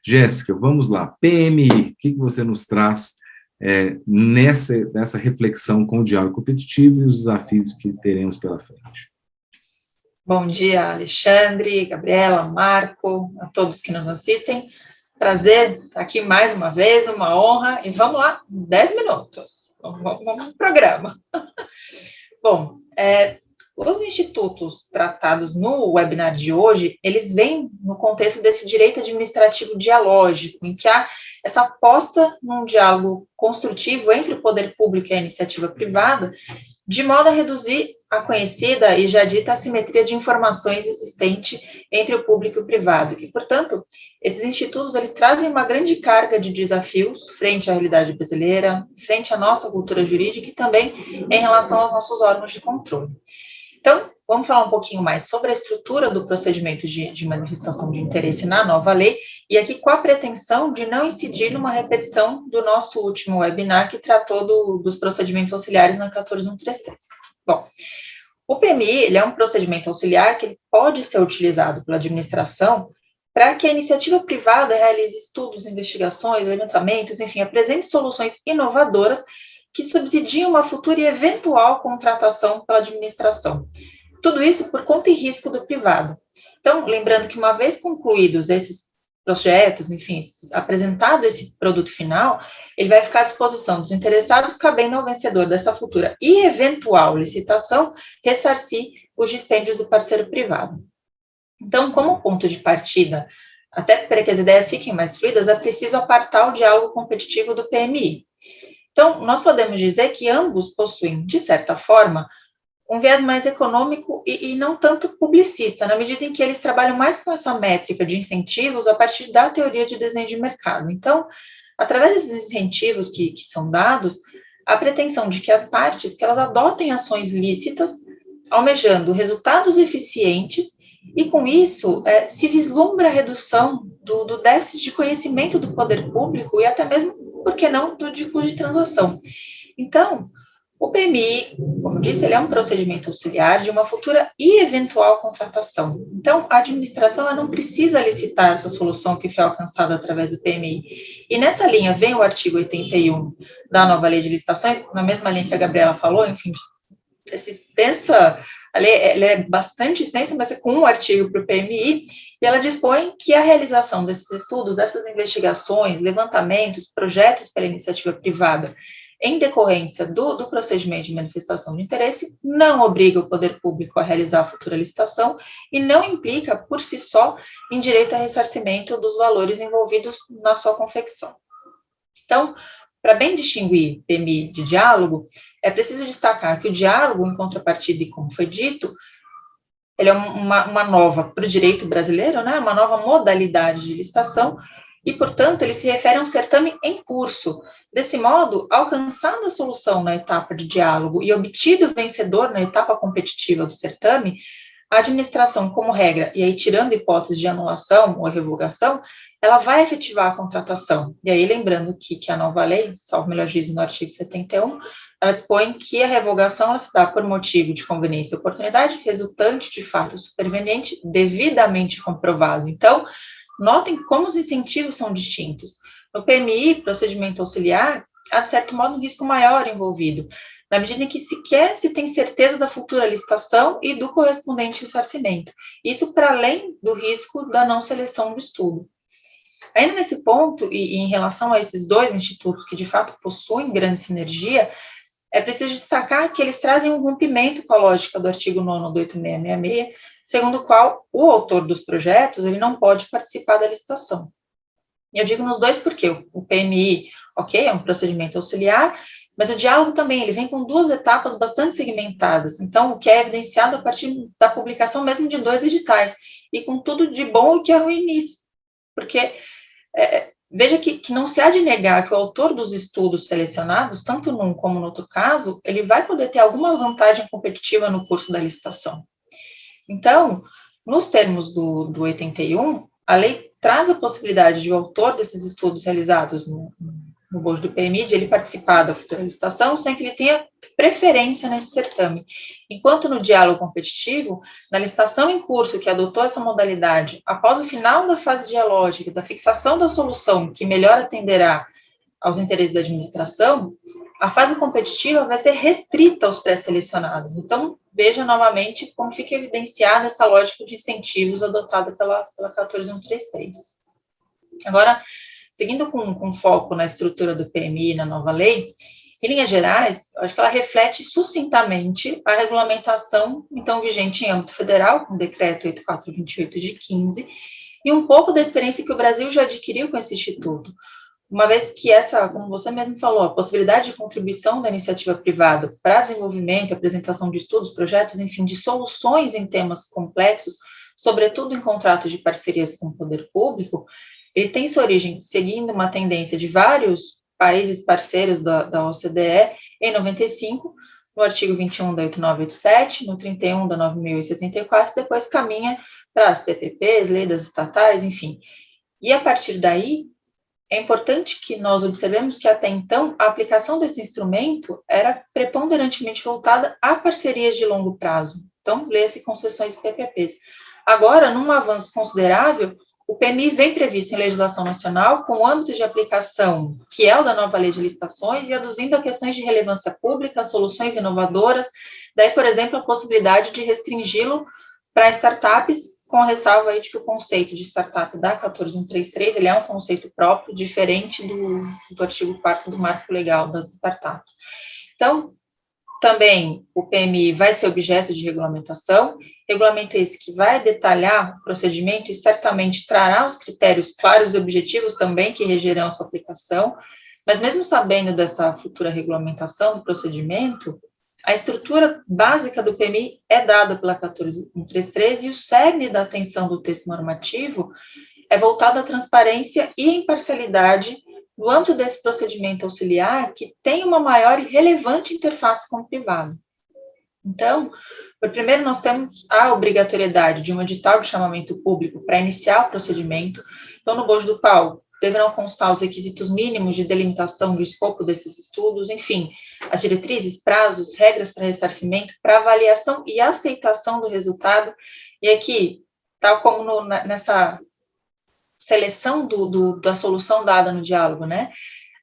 Jéssica, vamos lá, PMI, o que você nos traz nessa reflexão com o diálogo competitivo e os desafios que teremos pela frente? Bom dia, Alexandre, Gabriela, Marco, a todos que nos assistem. Prazer estar aqui mais uma vez, uma honra. E vamos lá, 10 minutos. Vamos ao programa. Bom, os institutos tratados no webinar de hoje, eles vêm no contexto desse direito administrativo dialógico, em que há essa aposta num diálogo construtivo entre o poder público e a iniciativa privada, de modo a reduzir a conhecida e já dita assimetria de informações existente entre o público e o privado. E, portanto, esses institutos, eles trazem uma grande carga de desafios frente à realidade brasileira, frente à nossa cultura jurídica e também em relação aos nossos órgãos de controle. Então, vamos falar um pouquinho mais sobre a estrutura do procedimento de manifestação de interesse na nova lei, e aqui com a pretensão de não incidir numa repetição do nosso último webinar, que tratou dos procedimentos auxiliares na 14133. Bom, o PMI, ele é um procedimento auxiliar que ele pode ser utilizado pela administração para que a iniciativa privada realize estudos, investigações, levantamentos, enfim, apresente soluções inovadoras que subsidiam uma futura e eventual contratação pela administração. Tudo isso por conta e risco do privado. Então, lembrando que uma vez concluídos esses projetos, enfim, apresentado esse produto final, ele vai ficar à disposição dos interessados, cabendo ao vencedor dessa futura e eventual licitação ressarcir os dispêndios do parceiro privado. Então, como ponto de partida, até para que as ideias fiquem mais fluidas, é preciso apartar o diálogo competitivo do PMI. Então, nós podemos dizer que ambos possuem, de certa forma, um viés mais econômico e não tanto publicista, na medida em que eles trabalham mais com essa métrica de incentivos a partir da teoria de desenho de mercado. Então, através desses incentivos que são dados, a pretensão de que as partes, que elas adotem ações lícitas, almejando resultados eficientes, e com isso se vislumbra a redução do déficit de conhecimento do poder público e até mesmo, por que não, do de custo de transação. Então, o PMI, como disse, ele é um procedimento auxiliar de uma futura e eventual contratação. Então, a administração ela não precisa licitar essa solução que foi alcançada através do PMI. E nessa linha vem o artigo 81 da nova lei de licitações, na mesma linha que a Gabriela falou, enfim, a lei ela é bastante extensa, mas é com um artigo para o PMI, e ela dispõe que a realização desses estudos, dessas investigações, levantamentos, projetos pela iniciativa privada, em decorrência do procedimento de manifestação de interesse, não obriga o poder público a realizar a futura licitação e não implica, por si só, em direito a ressarcimento dos valores envolvidos na sua confecção. Então, para bem distinguir PMI de diálogo, é preciso destacar que o diálogo, em contrapartida, e como foi dito, ele é uma nova, para o direito brasileiro, né, uma nova modalidade de licitação, e, portanto, ele se refere a um certame em curso. Desse modo, alcançada a solução na etapa de diálogo e obtido o vencedor na etapa competitiva do certame, a administração, como regra, e aí tirando hipótese de anulação ou revogação, ela vai efetivar a contratação. E aí, lembrando que a nova lei, salvo melhor juízo no artigo 71, ela dispõe que a revogação ela se dá por motivo de conveniência e oportunidade, resultante de fato superveniente, devidamente comprovado. Então, notem como os incentivos são distintos. No PMI, procedimento auxiliar, há, de certo modo, um risco maior envolvido, na medida em que sequer se tem certeza da futura licitação e do correspondente ressarcimento. Isso para além do risco da não seleção do estudo. Ainda nesse ponto, e em relação a esses dois institutos que, de fato, possuem grande sinergia, é preciso destacar que eles trazem um rompimento com a lógica do artigo 9º do 8666, segundo o qual o autor dos projetos ele não pode participar da licitação. E eu digo nos dois porque o PMI, ok, é um procedimento auxiliar, mas o diálogo também, ele vem com duas etapas bastante segmentadas, então, o que é evidenciado a partir da publicação mesmo de 2 editais, e com tudo de bom e que é ruim nisso, porque veja que não se há de negar que o autor dos estudos selecionados, tanto num como no outro caso, ele vai poder ter alguma vantagem competitiva no curso da licitação. Então, nos termos do 81, a lei traz a possibilidade de o autor desses estudos realizados no bojo do PMI, de ele participar da futura licitação, sem que ele tenha preferência nesse certame. Enquanto no diálogo competitivo, na licitação em curso que adotou essa modalidade, após o final da fase dialógica, da fixação da solução que melhor atenderá aos interesses da administração, a fase competitiva vai ser restrita aos pré-selecionados. Então, veja novamente como fica evidenciada essa lógica de incentivos adotada pela 14133. Agora, seguindo com foco na estrutura do PMI e na nova lei, em linhas gerais, acho que ela reflete sucintamente a regulamentação, então, vigente em âmbito federal, com o decreto 8428 de 15, e um pouco da experiência que o Brasil já adquiriu com esse instituto, uma vez que essa, como você mesmo falou, a possibilidade de contribuição da iniciativa privada para desenvolvimento, apresentação de estudos, projetos, enfim, de soluções em temas complexos, sobretudo em contratos de parcerias com o poder público, ele tem sua origem seguindo uma tendência de vários países parceiros da OCDE em 95, no artigo 21 da 8987, no 31 da 9074, depois caminha para as PPPs, lei das estatais, enfim. E a partir daí, é importante que nós observemos que até então a aplicação desse instrumento era preponderantemente voltada a parcerias de longo prazo. Então, lê-se concessões PPPs. Agora, num avanço considerável, o PMI vem previsto em legislação nacional com o âmbito de aplicação, que é o da nova lei de licitações, e aduzindo a questões de relevância pública, soluções inovadoras, daí, por exemplo, a possibilidade de restringi-lo para startups, com a ressalva aí de que o conceito de startup da 14133, ele é um conceito próprio, diferente do artigo 4º do Marco Legal das Startups. Então, também o PMI vai ser objeto de regulamentação, regulamento esse que vai detalhar o procedimento e certamente trará os critérios claros e objetivos também que regerão a sua aplicação, mas mesmo sabendo dessa futura regulamentação do procedimento, a estrutura básica do PMI é dada pela 14133 e o cerne da atenção do texto normativo é voltado à transparência e imparcialidade no âmbito desse procedimento auxiliar que tem uma maior e relevante interface com o privado. Então, primeiro nós temos a obrigatoriedade de um edital de chamamento público para iniciar o procedimento, então no bojo do qual deverão constar os requisitos mínimos de delimitação do escopo desses estudos, enfim, as diretrizes, prazos, regras para ressarcimento, para avaliação e aceitação do resultado, e aqui, tal como nessa seleção da solução dada no diálogo, né?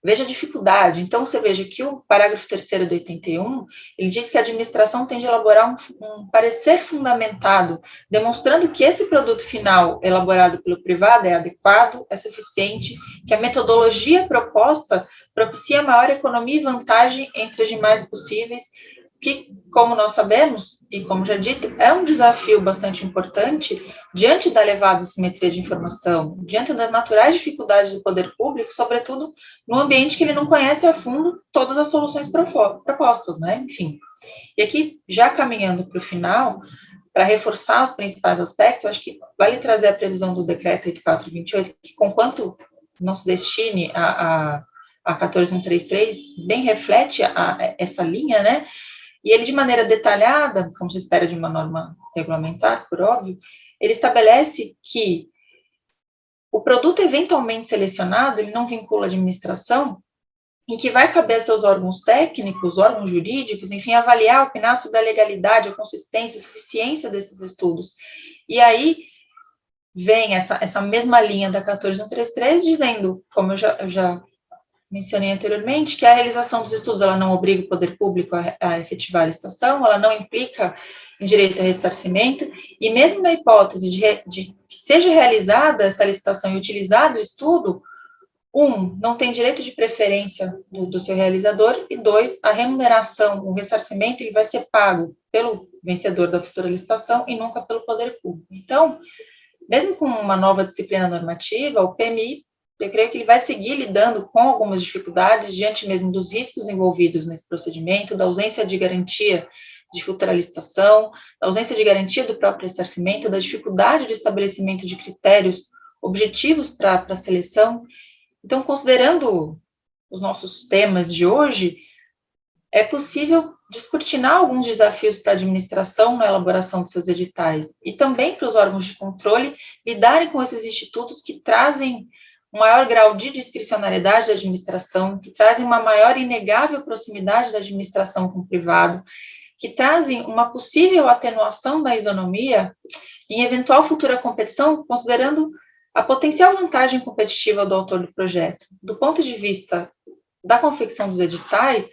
Veja a dificuldade. Então, você veja que o parágrafo 3º do 81, ele diz que a administração tem de elaborar um parecer fundamentado, demonstrando que esse produto final elaborado pelo privado é adequado, é suficiente, que a metodologia proposta propicia maior economia e vantagem entre as demais possíveis, que, como nós sabemos, e como já dito, é um desafio bastante importante diante da elevada simetria de informação, diante das naturais dificuldades do poder público, sobretudo no ambiente que ele não conhece a fundo todas as soluções propostas, né? Enfim. E aqui, já caminhando para o final, para reforçar os principais aspectos, acho que vale trazer a previsão do decreto 8428, que, conquanto não se destine a 14133, bem reflete essa linha, né? E ele, de maneira detalhada, como se espera de uma norma regulamentar, por óbvio, ele estabelece que o produto eventualmente selecionado, ele não vincula a administração, em que vai caber a seus órgãos técnicos, órgãos jurídicos, enfim, avaliar, opinar sobre a legalidade, a consistência, a suficiência desses estudos. E aí vem essa mesma linha da 14133, dizendo, como eu já mencionei anteriormente, que a realização dos estudos, ela não obriga o poder público a efetivar a licitação, ela não implica em direito a ressarcimento, e mesmo na hipótese de que seja realizada essa licitação e utilizado o estudo, não tem direito de preferência do seu realizador, e 2, a remuneração, o ressarcimento, ele vai ser pago pelo vencedor da futura licitação e nunca pelo poder público. Então, mesmo com uma nova disciplina normativa, o PMI, eu creio que ele vai seguir lidando com algumas dificuldades diante mesmo dos riscos envolvidos nesse procedimento, da ausência de garantia de futura licitação, da ausência de garantia do próprio ressarcimento, da dificuldade de estabelecimento de critérios objetivos para a seleção. Então, considerando os nossos temas de hoje, é possível descortinar alguns desafios para a administração na elaboração dos seus editais e também para os órgãos de controle lidarem com esses institutos que trazem um maior grau de discricionariedade da administração, que trazem uma maior e inegável proximidade da administração com o privado, que trazem uma possível atenuação da isonomia em eventual futura competição, considerando a potencial vantagem competitiva do autor do projeto. Do ponto de vista da confecção dos editais,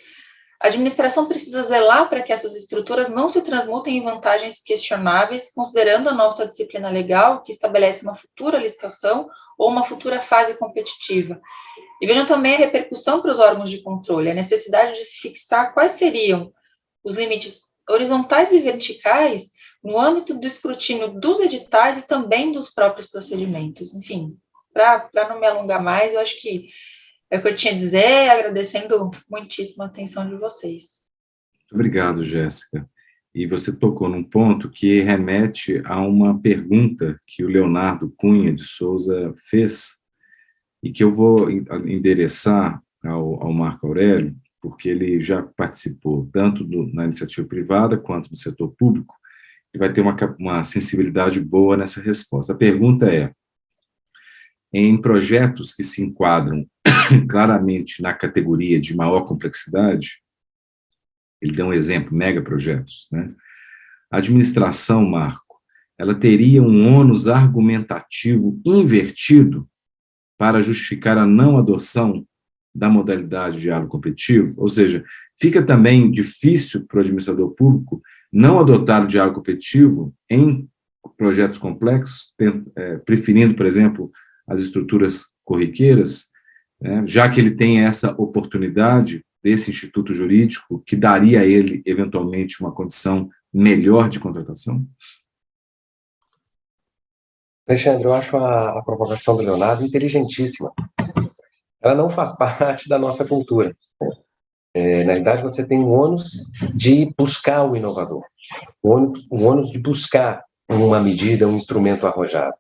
A administração precisa zelar para que essas estruturas não se transmutem em vantagens questionáveis, considerando a nossa disciplina legal, que estabelece uma futura licitação ou uma futura fase competitiva. E vejam também a repercussão para os órgãos de controle, a necessidade de se fixar quais seriam os limites horizontais e verticais no âmbito do escrutínio dos editais e também dos próprios procedimentos. Enfim, para não me alongar mais, eu acho que é o que eu tinha a dizer, agradecendo muitíssimo a atenção de vocês. Obrigado, Jéssica. E você tocou num ponto que remete a uma pergunta que o Leonardo Cunha de Souza fez, e que eu vou endereçar ao Marco Aurélio, porque ele já participou tanto na iniciativa privada quanto no setor público, e vai ter uma sensibilidade boa nessa resposta. A pergunta é: em projetos que se enquadram claramente na categoria de maior complexidade, ele deu um exemplo, megaprojetos, né? A administração, Marco, ela teria um ônus argumentativo invertido para justificar a não adoção da modalidade de diálogo competitivo, ou seja, fica também difícil para o administrador público não adotar o diálogo competitivo em projetos complexos, preferindo, por exemplo, as estruturas corriqueiras, já que ele tem essa oportunidade desse instituto jurídico que daria a ele, eventualmente, uma condição melhor de contratação? Alexandre, eu acho a provocação do Leonardo inteligentíssima. Ela não faz parte da nossa cultura. Na verdade, você tem o ônus de buscar o inovador, o ônus de buscar uma medida, um instrumento arrojado.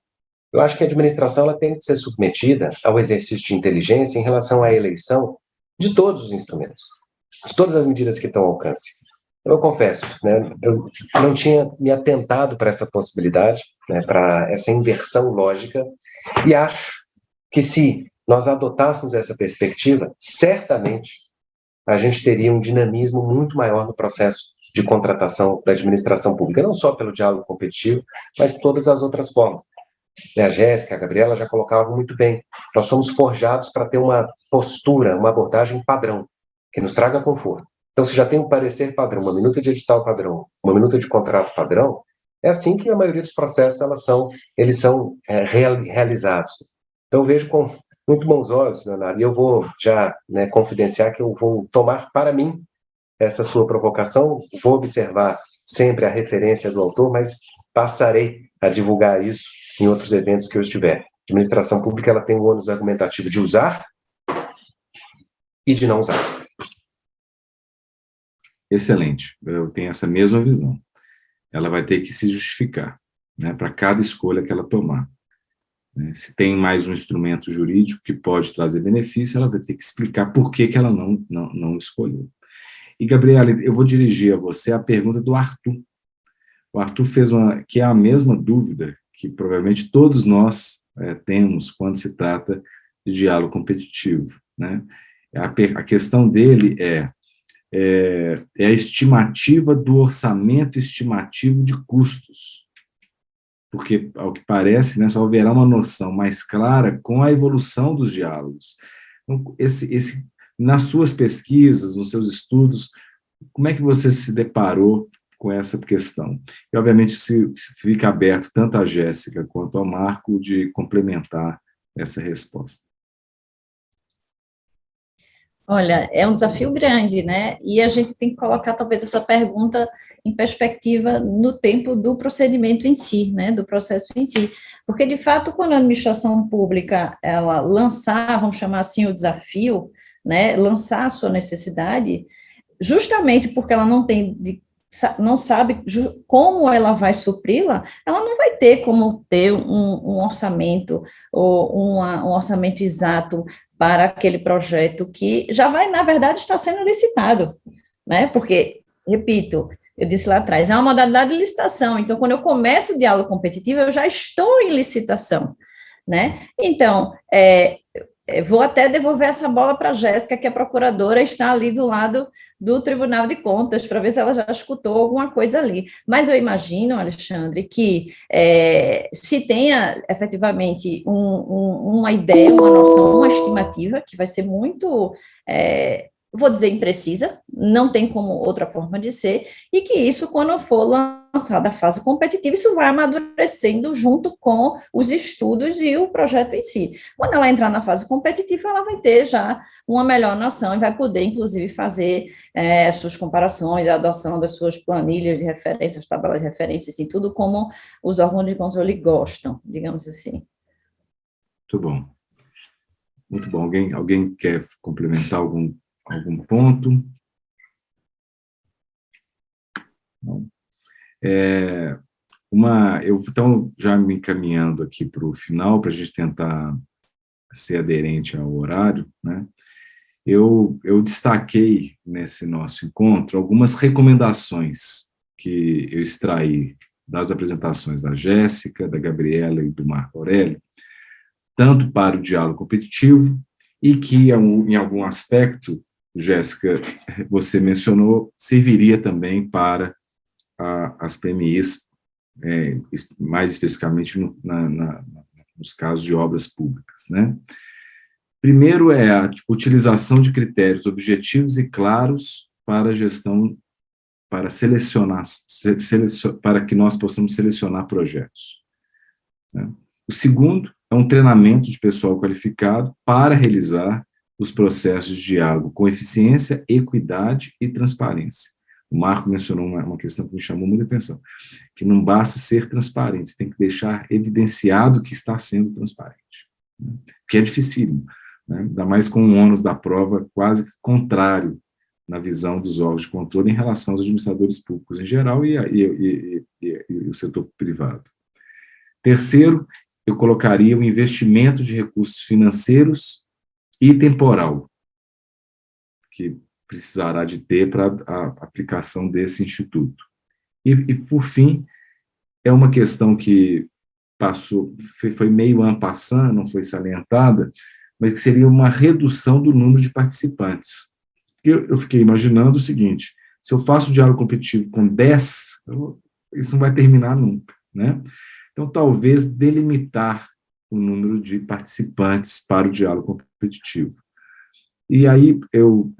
Eu acho que a administração ela tem que ser submetida ao exercício de inteligência em relação à eleição de todos os instrumentos, de todas as medidas que estão ao alcance. Eu confesso, né, eu não tinha me atentado para essa possibilidade, né, para essa inversão lógica, e acho que se nós adotássemos essa perspectiva, certamente a gente teria um dinamismo muito maior no processo de contratação da administração pública, não só pelo diálogo competitivo, mas por todas as outras formas. A Jéssica, a Gabriela já colocavam muito bem. Nós somos forjados para ter uma postura, uma abordagem padrão, que nos traga conforto. Então, se já tem um parecer padrão, uma minuta de edital padrão, uma minuta de contrato padrão, é assim que a maioria dos processos eles são realizados. Então, eu vejo com muito bons olhos, Leonardo, e eu vou já confidenciar que eu vou tomar para mim essa sua provocação, vou observar sempre a referência do autor, mas passarei a divulgar isso em outros eventos que eu estiver. A administração pública ela tem o ônus argumentativo de usar e de não usar. Excelente, eu tenho essa mesma visão. Ela vai ter que se justificar, né, para cada escolha que ela tomar. Se tem mais um instrumento jurídico que pode trazer benefício, ela vai ter que explicar por que ela não escolheu. E, Gabriela, eu vou dirigir a você a pergunta do Arthur. O Arthur fez que é a mesma dúvida que provavelmente todos nós temos quando se trata de diálogo competitivo, né? A questão dele é a estimativa do orçamento estimativo de custos, porque, ao que parece, né, só haverá uma noção mais clara com a evolução dos diálogos. Então, nas suas pesquisas, nos seus estudos, como é que você se deparou com essa questão? E, obviamente, se fica aberto tanto a Jéssica quanto ao Marco de complementar essa resposta. Olha, é um desafio grande, né? E a gente tem que colocar, talvez, essa pergunta em perspectiva no tempo do procedimento em si, né? Do processo em si. Porque, de fato, quando a administração pública, ela lançar, vamos chamar assim, o desafio, né? Lançar a sua necessidade, justamente porque ela não sabe como ela vai supri-la, ela não vai ter como ter um orçamento, ou um orçamento exato para aquele projeto que já vai, na verdade, estar sendo licitado, né? Porque, repito, eu disse lá atrás, é uma modalidade de licitação, então, quando eu começo o diálogo competitivo, eu já estou em licitação, né? Então, vou até devolver essa bola para a Jéssica, que a procuradora está ali do lado do Tribunal de Contas, para ver se ela já escutou alguma coisa ali. Mas eu imagino, Alexandre, que se tenha efetivamente uma ideia, uma noção, uma estimativa, que vai ser muito, vou dizer, imprecisa, não tem como outra forma de ser, e que isso, quando for lançada a fase competitiva, isso vai amadurecendo junto com os estudos e o projeto em si. Quando ela entrar na fase competitiva, ela vai ter já uma melhor noção e vai poder, inclusive, fazer suas comparações, a adoção das suas planilhas de referências, tabelas de referências, assim, tudo como os órgãos de controle gostam, digamos assim. Muito bom. Muito bom. Alguém quer complementar algum ponto? Não. Então, já me encaminhando aqui para o final, para a gente tentar ser aderente ao horário, né? Eu destaquei nesse nosso encontro algumas recomendações que eu extraí das apresentações da Jéssica, da Gabriela e do Marco Aurélio, tanto para o diálogo competitivo, e que, em algum aspecto, Jéssica, você mencionou, serviria também para as PMIs, mais especificamente nos casos de obras públicas, né? Primeiro é a utilização de critérios objetivos e claros para a gestão, para selecionar, para que nós possamos selecionar projetos, né? O segundo é um treinamento de pessoal qualificado para realizar os processos de diálogo com eficiência, equidade e transparência. O Marco mencionou uma questão que me chamou muita atenção, que não basta ser transparente, você tem que deixar evidenciado que está sendo transparente, né? Que é dificílimo, né? Ainda mais com o ônus da prova quase que contrário na visão dos órgãos de controle em relação aos administradores públicos em geral e o setor privado. Terceiro, eu colocaria o investimento de recursos financeiros e temporal, que precisará de ter para a aplicação desse instituto. E, por fim, é uma questão que foi meio en passant, não foi salientada, mas que seria uma redução do número de participantes. Eu fiquei imaginando o seguinte: se eu faço diálogo competitivo com 10, isso não vai terminar nunca, né? Então, talvez delimitar o número de participantes para o diálogo competitivo. E aí, eu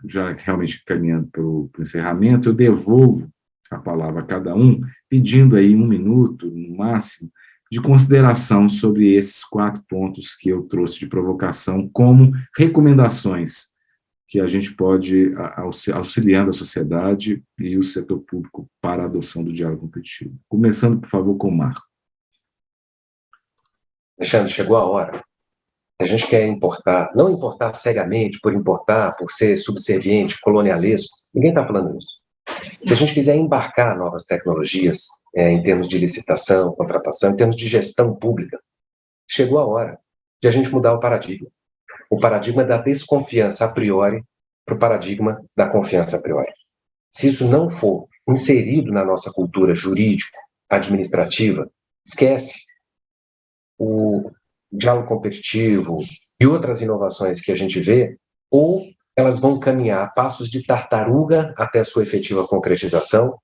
já realmente caminhando para o encerramento, eu devolvo a palavra a cada um, pedindo aí 1 minuto, no máximo, de consideração sobre esses 4 pontos que eu trouxe de provocação como recomendações que a gente pode auxiliando a sociedade e o setor público para a adoção do diálogo competitivo. Começando, por favor, com o Marco. Alexandre, chegou a hora. Se a gente quer importar, não importar cegamente por importar, por ser subserviente, colonialesco, ninguém está falando isso. Se a gente quiser embarcar novas tecnologias, em termos de licitação, contratação, em termos de gestão pública, chegou a hora de a gente mudar o paradigma da desconfiança a priori para o paradigma da confiança a priori. Se isso não for inserido na nossa cultura jurídica, administrativa, esquece. O diálogo competitivo e outras inovações que a gente vê, ou elas vão caminhar a passos de tartaruga até a sua efetiva concretização,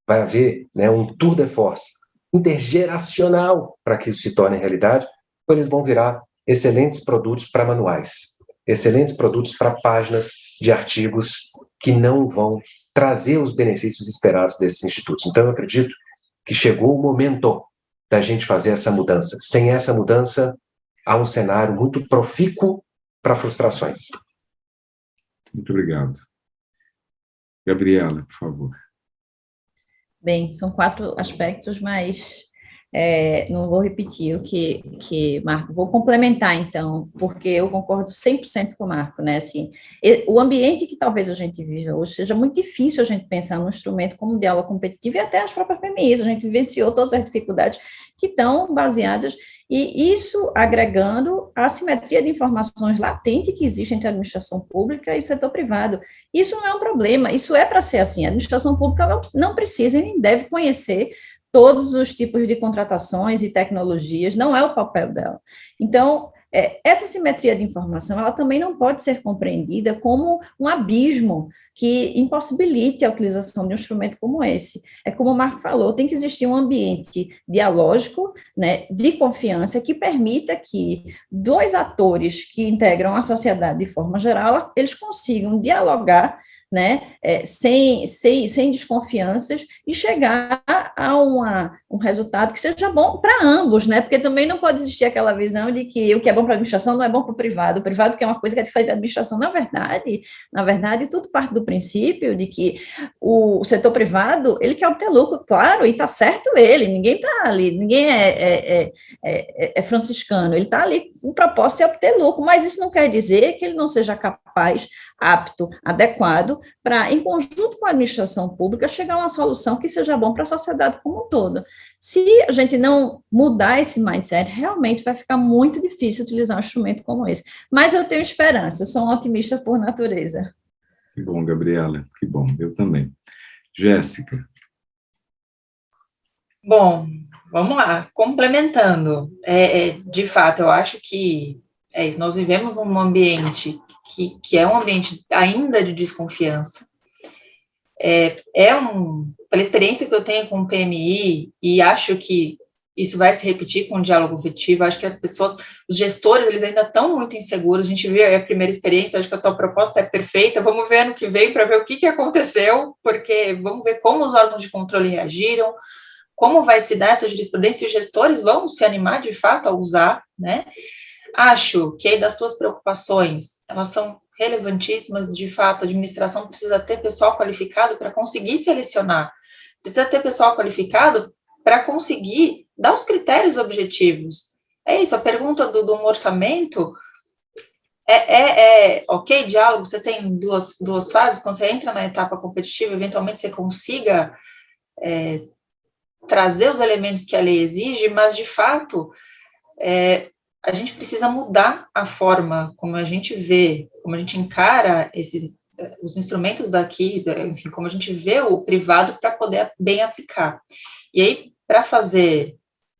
vai haver, né, um tour de force intergeracional para que isso se torne realidade, ou eles vão virar excelentes produtos para manuais, excelentes produtos para páginas de artigos que não vão trazer os benefícios esperados desses institutos. Então, eu acredito que chegou o momento da gente fazer essa mudança. Sem essa mudança, há um cenário muito profícuo para frustrações. Muito obrigado. Gabriela, por favor. Bem, são 4 aspectos, mas não vou repetir o que Marco, vou complementar, então, porque eu concordo 100% com o Marco, né, assim, o ambiente que talvez a gente vive hoje seja muito difícil a gente pensar num instrumento como o diálogo competitivo e até as próprias PMIs, a gente vivenciou todas as dificuldades que estão baseadas, e isso agregando a assimetria de informações latente que existe entre a administração pública e o setor privado. Isso não é um problema, isso é para ser assim, a administração pública não precisa e nem deve conhecer todos os tipos de contratações e tecnologias, não é o papel dela. Então, essa simetria de informação, ela também não pode ser compreendida como um abismo que impossibilite a utilização de um instrumento como esse. É como o Marco falou, tem que existir um ambiente dialógico, né, de confiança, que permita que 2 atores que integram a sociedade de forma geral, eles consigam dialogar né, sem desconfianças, e chegar a um resultado que seja bom para ambos, né, porque também não pode existir aquela visão de que o que é bom para a administração não é bom para o privado que é uma coisa que é diferente da administração. Na verdade, tudo parte do princípio de que o setor privado, ele quer obter lucro, claro, e está certo ele, ninguém está ali, ninguém é franciscano, ele está ali com o propósito de obter lucro, mas isso não quer dizer que ele não seja capaz, apto, adequado, para, em conjunto com a administração pública, chegar a uma solução que seja bom para a sociedade como um todo. Se a gente não mudar esse mindset, realmente vai ficar muito difícil utilizar um instrumento como esse. Mas eu tenho esperança, eu sou um otimista por natureza. Que bom, Gabriela, que bom, eu também. Jéssica. Bom, vamos lá, complementando. De fato, eu acho que isso, nós vivemos num ambiente que é um ambiente ainda de desconfiança. Pela experiência que eu tenho com o PMI, e acho que isso vai se repetir com o diálogo afetivo, acho que as pessoas, os gestores, eles ainda estão muito inseguros. A gente viu a primeira experiência, acho que a tua proposta é perfeita, vamos ver ano que vem para ver o que aconteceu, porque vamos ver como os órgãos de controle reagiram, como vai se dar essa jurisprudência, e os gestores vão se animar de fato a usar, né? Acho que aí das tuas preocupações, elas são relevantíssimas, de fato, a administração precisa ter pessoal qualificado para conseguir selecionar, precisa ter pessoal qualificado para conseguir dar os critérios objetivos. É isso, a pergunta do orçamento ok, diálogo, você tem duas fases, quando você entra na etapa competitiva, eventualmente você consiga trazer os elementos que a lei exige, mas, de fato, a gente precisa mudar a forma como a gente vê, como a gente encara os instrumentos daqui, enfim, como a gente vê o privado para poder bem aplicar. E aí, para fazer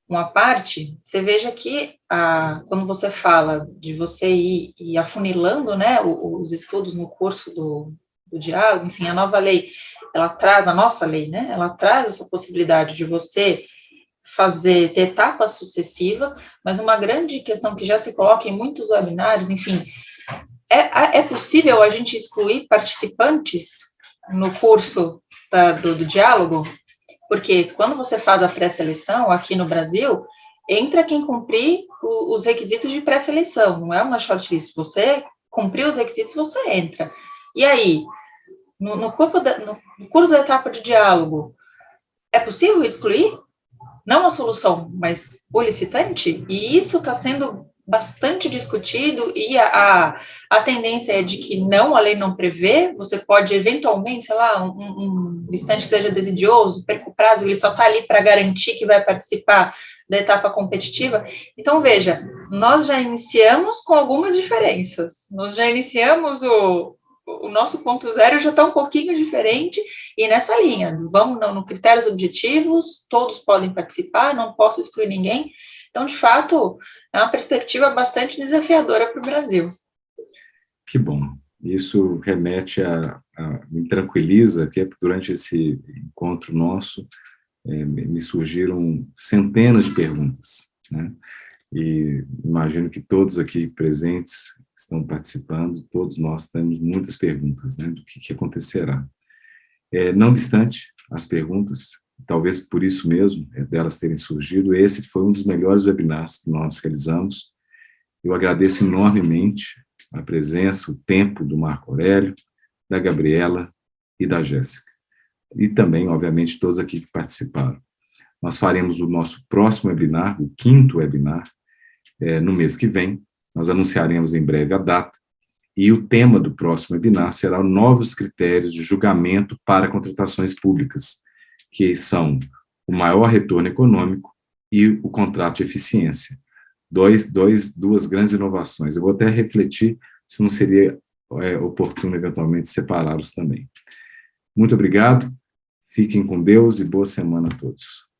uma parte, você veja que quando você fala de você ir afunilando, né, os estudos no curso do diálogo, enfim, a nova lei, a nossa lei, né, ela traz essa possibilidade de você ter etapas sucessivas, mas uma grande questão que já se coloca em muitos webinários, enfim, é possível a gente excluir participantes no curso do diálogo? Porque quando você faz a pré-seleção, aqui no Brasil, entra quem cumprir os requisitos de pré-seleção, não é uma shortlist. Você cumprir os requisitos, você entra. E aí, no curso da etapa de diálogo, é possível excluir? Não a solução, mas o licitante? E isso está sendo bastante discutido, e a tendência é de que não, a lei não prevê, você pode eventualmente, sei lá, um licitante que seja desidioso, perca o prazo, ele só está ali para garantir que vai participar da etapa competitiva. Então, veja, nós já iniciamos com algumas diferenças, nós já iniciamos o nosso ponto zero já está um pouquinho diferente, e nessa linha, vamos no critérios objetivos, todos podem participar, não posso excluir ninguém. Então, de fato, é uma perspectiva bastante desafiadora para o Brasil. Que bom. Isso remete me tranquiliza, que durante esse encontro nosso, me surgiram centenas de perguntas, né? E imagino que todos aqui presentes estão participando, todos nós temos muitas perguntas, né, do que acontecerá. Não obstante as perguntas, talvez por isso mesmo, delas terem surgido, esse foi um dos melhores webinars que nós realizamos. Eu agradeço enormemente a presença, o tempo do Marco Aurélio, da Gabriela e da Jéssica. E também, obviamente, todos aqui que participaram. Nós faremos o nosso próximo webinar, o 5º webinar, no mês que vem. Nós anunciaremos em breve a data, e o tema do próximo webinar será novos critérios de julgamento para contratações públicas, que são o maior retorno econômico e o contrato de eficiência. Duas grandes inovações. Eu vou até refletir se não seria oportuno, eventualmente, separá-los também. Muito obrigado, fiquem com Deus e boa semana a todos.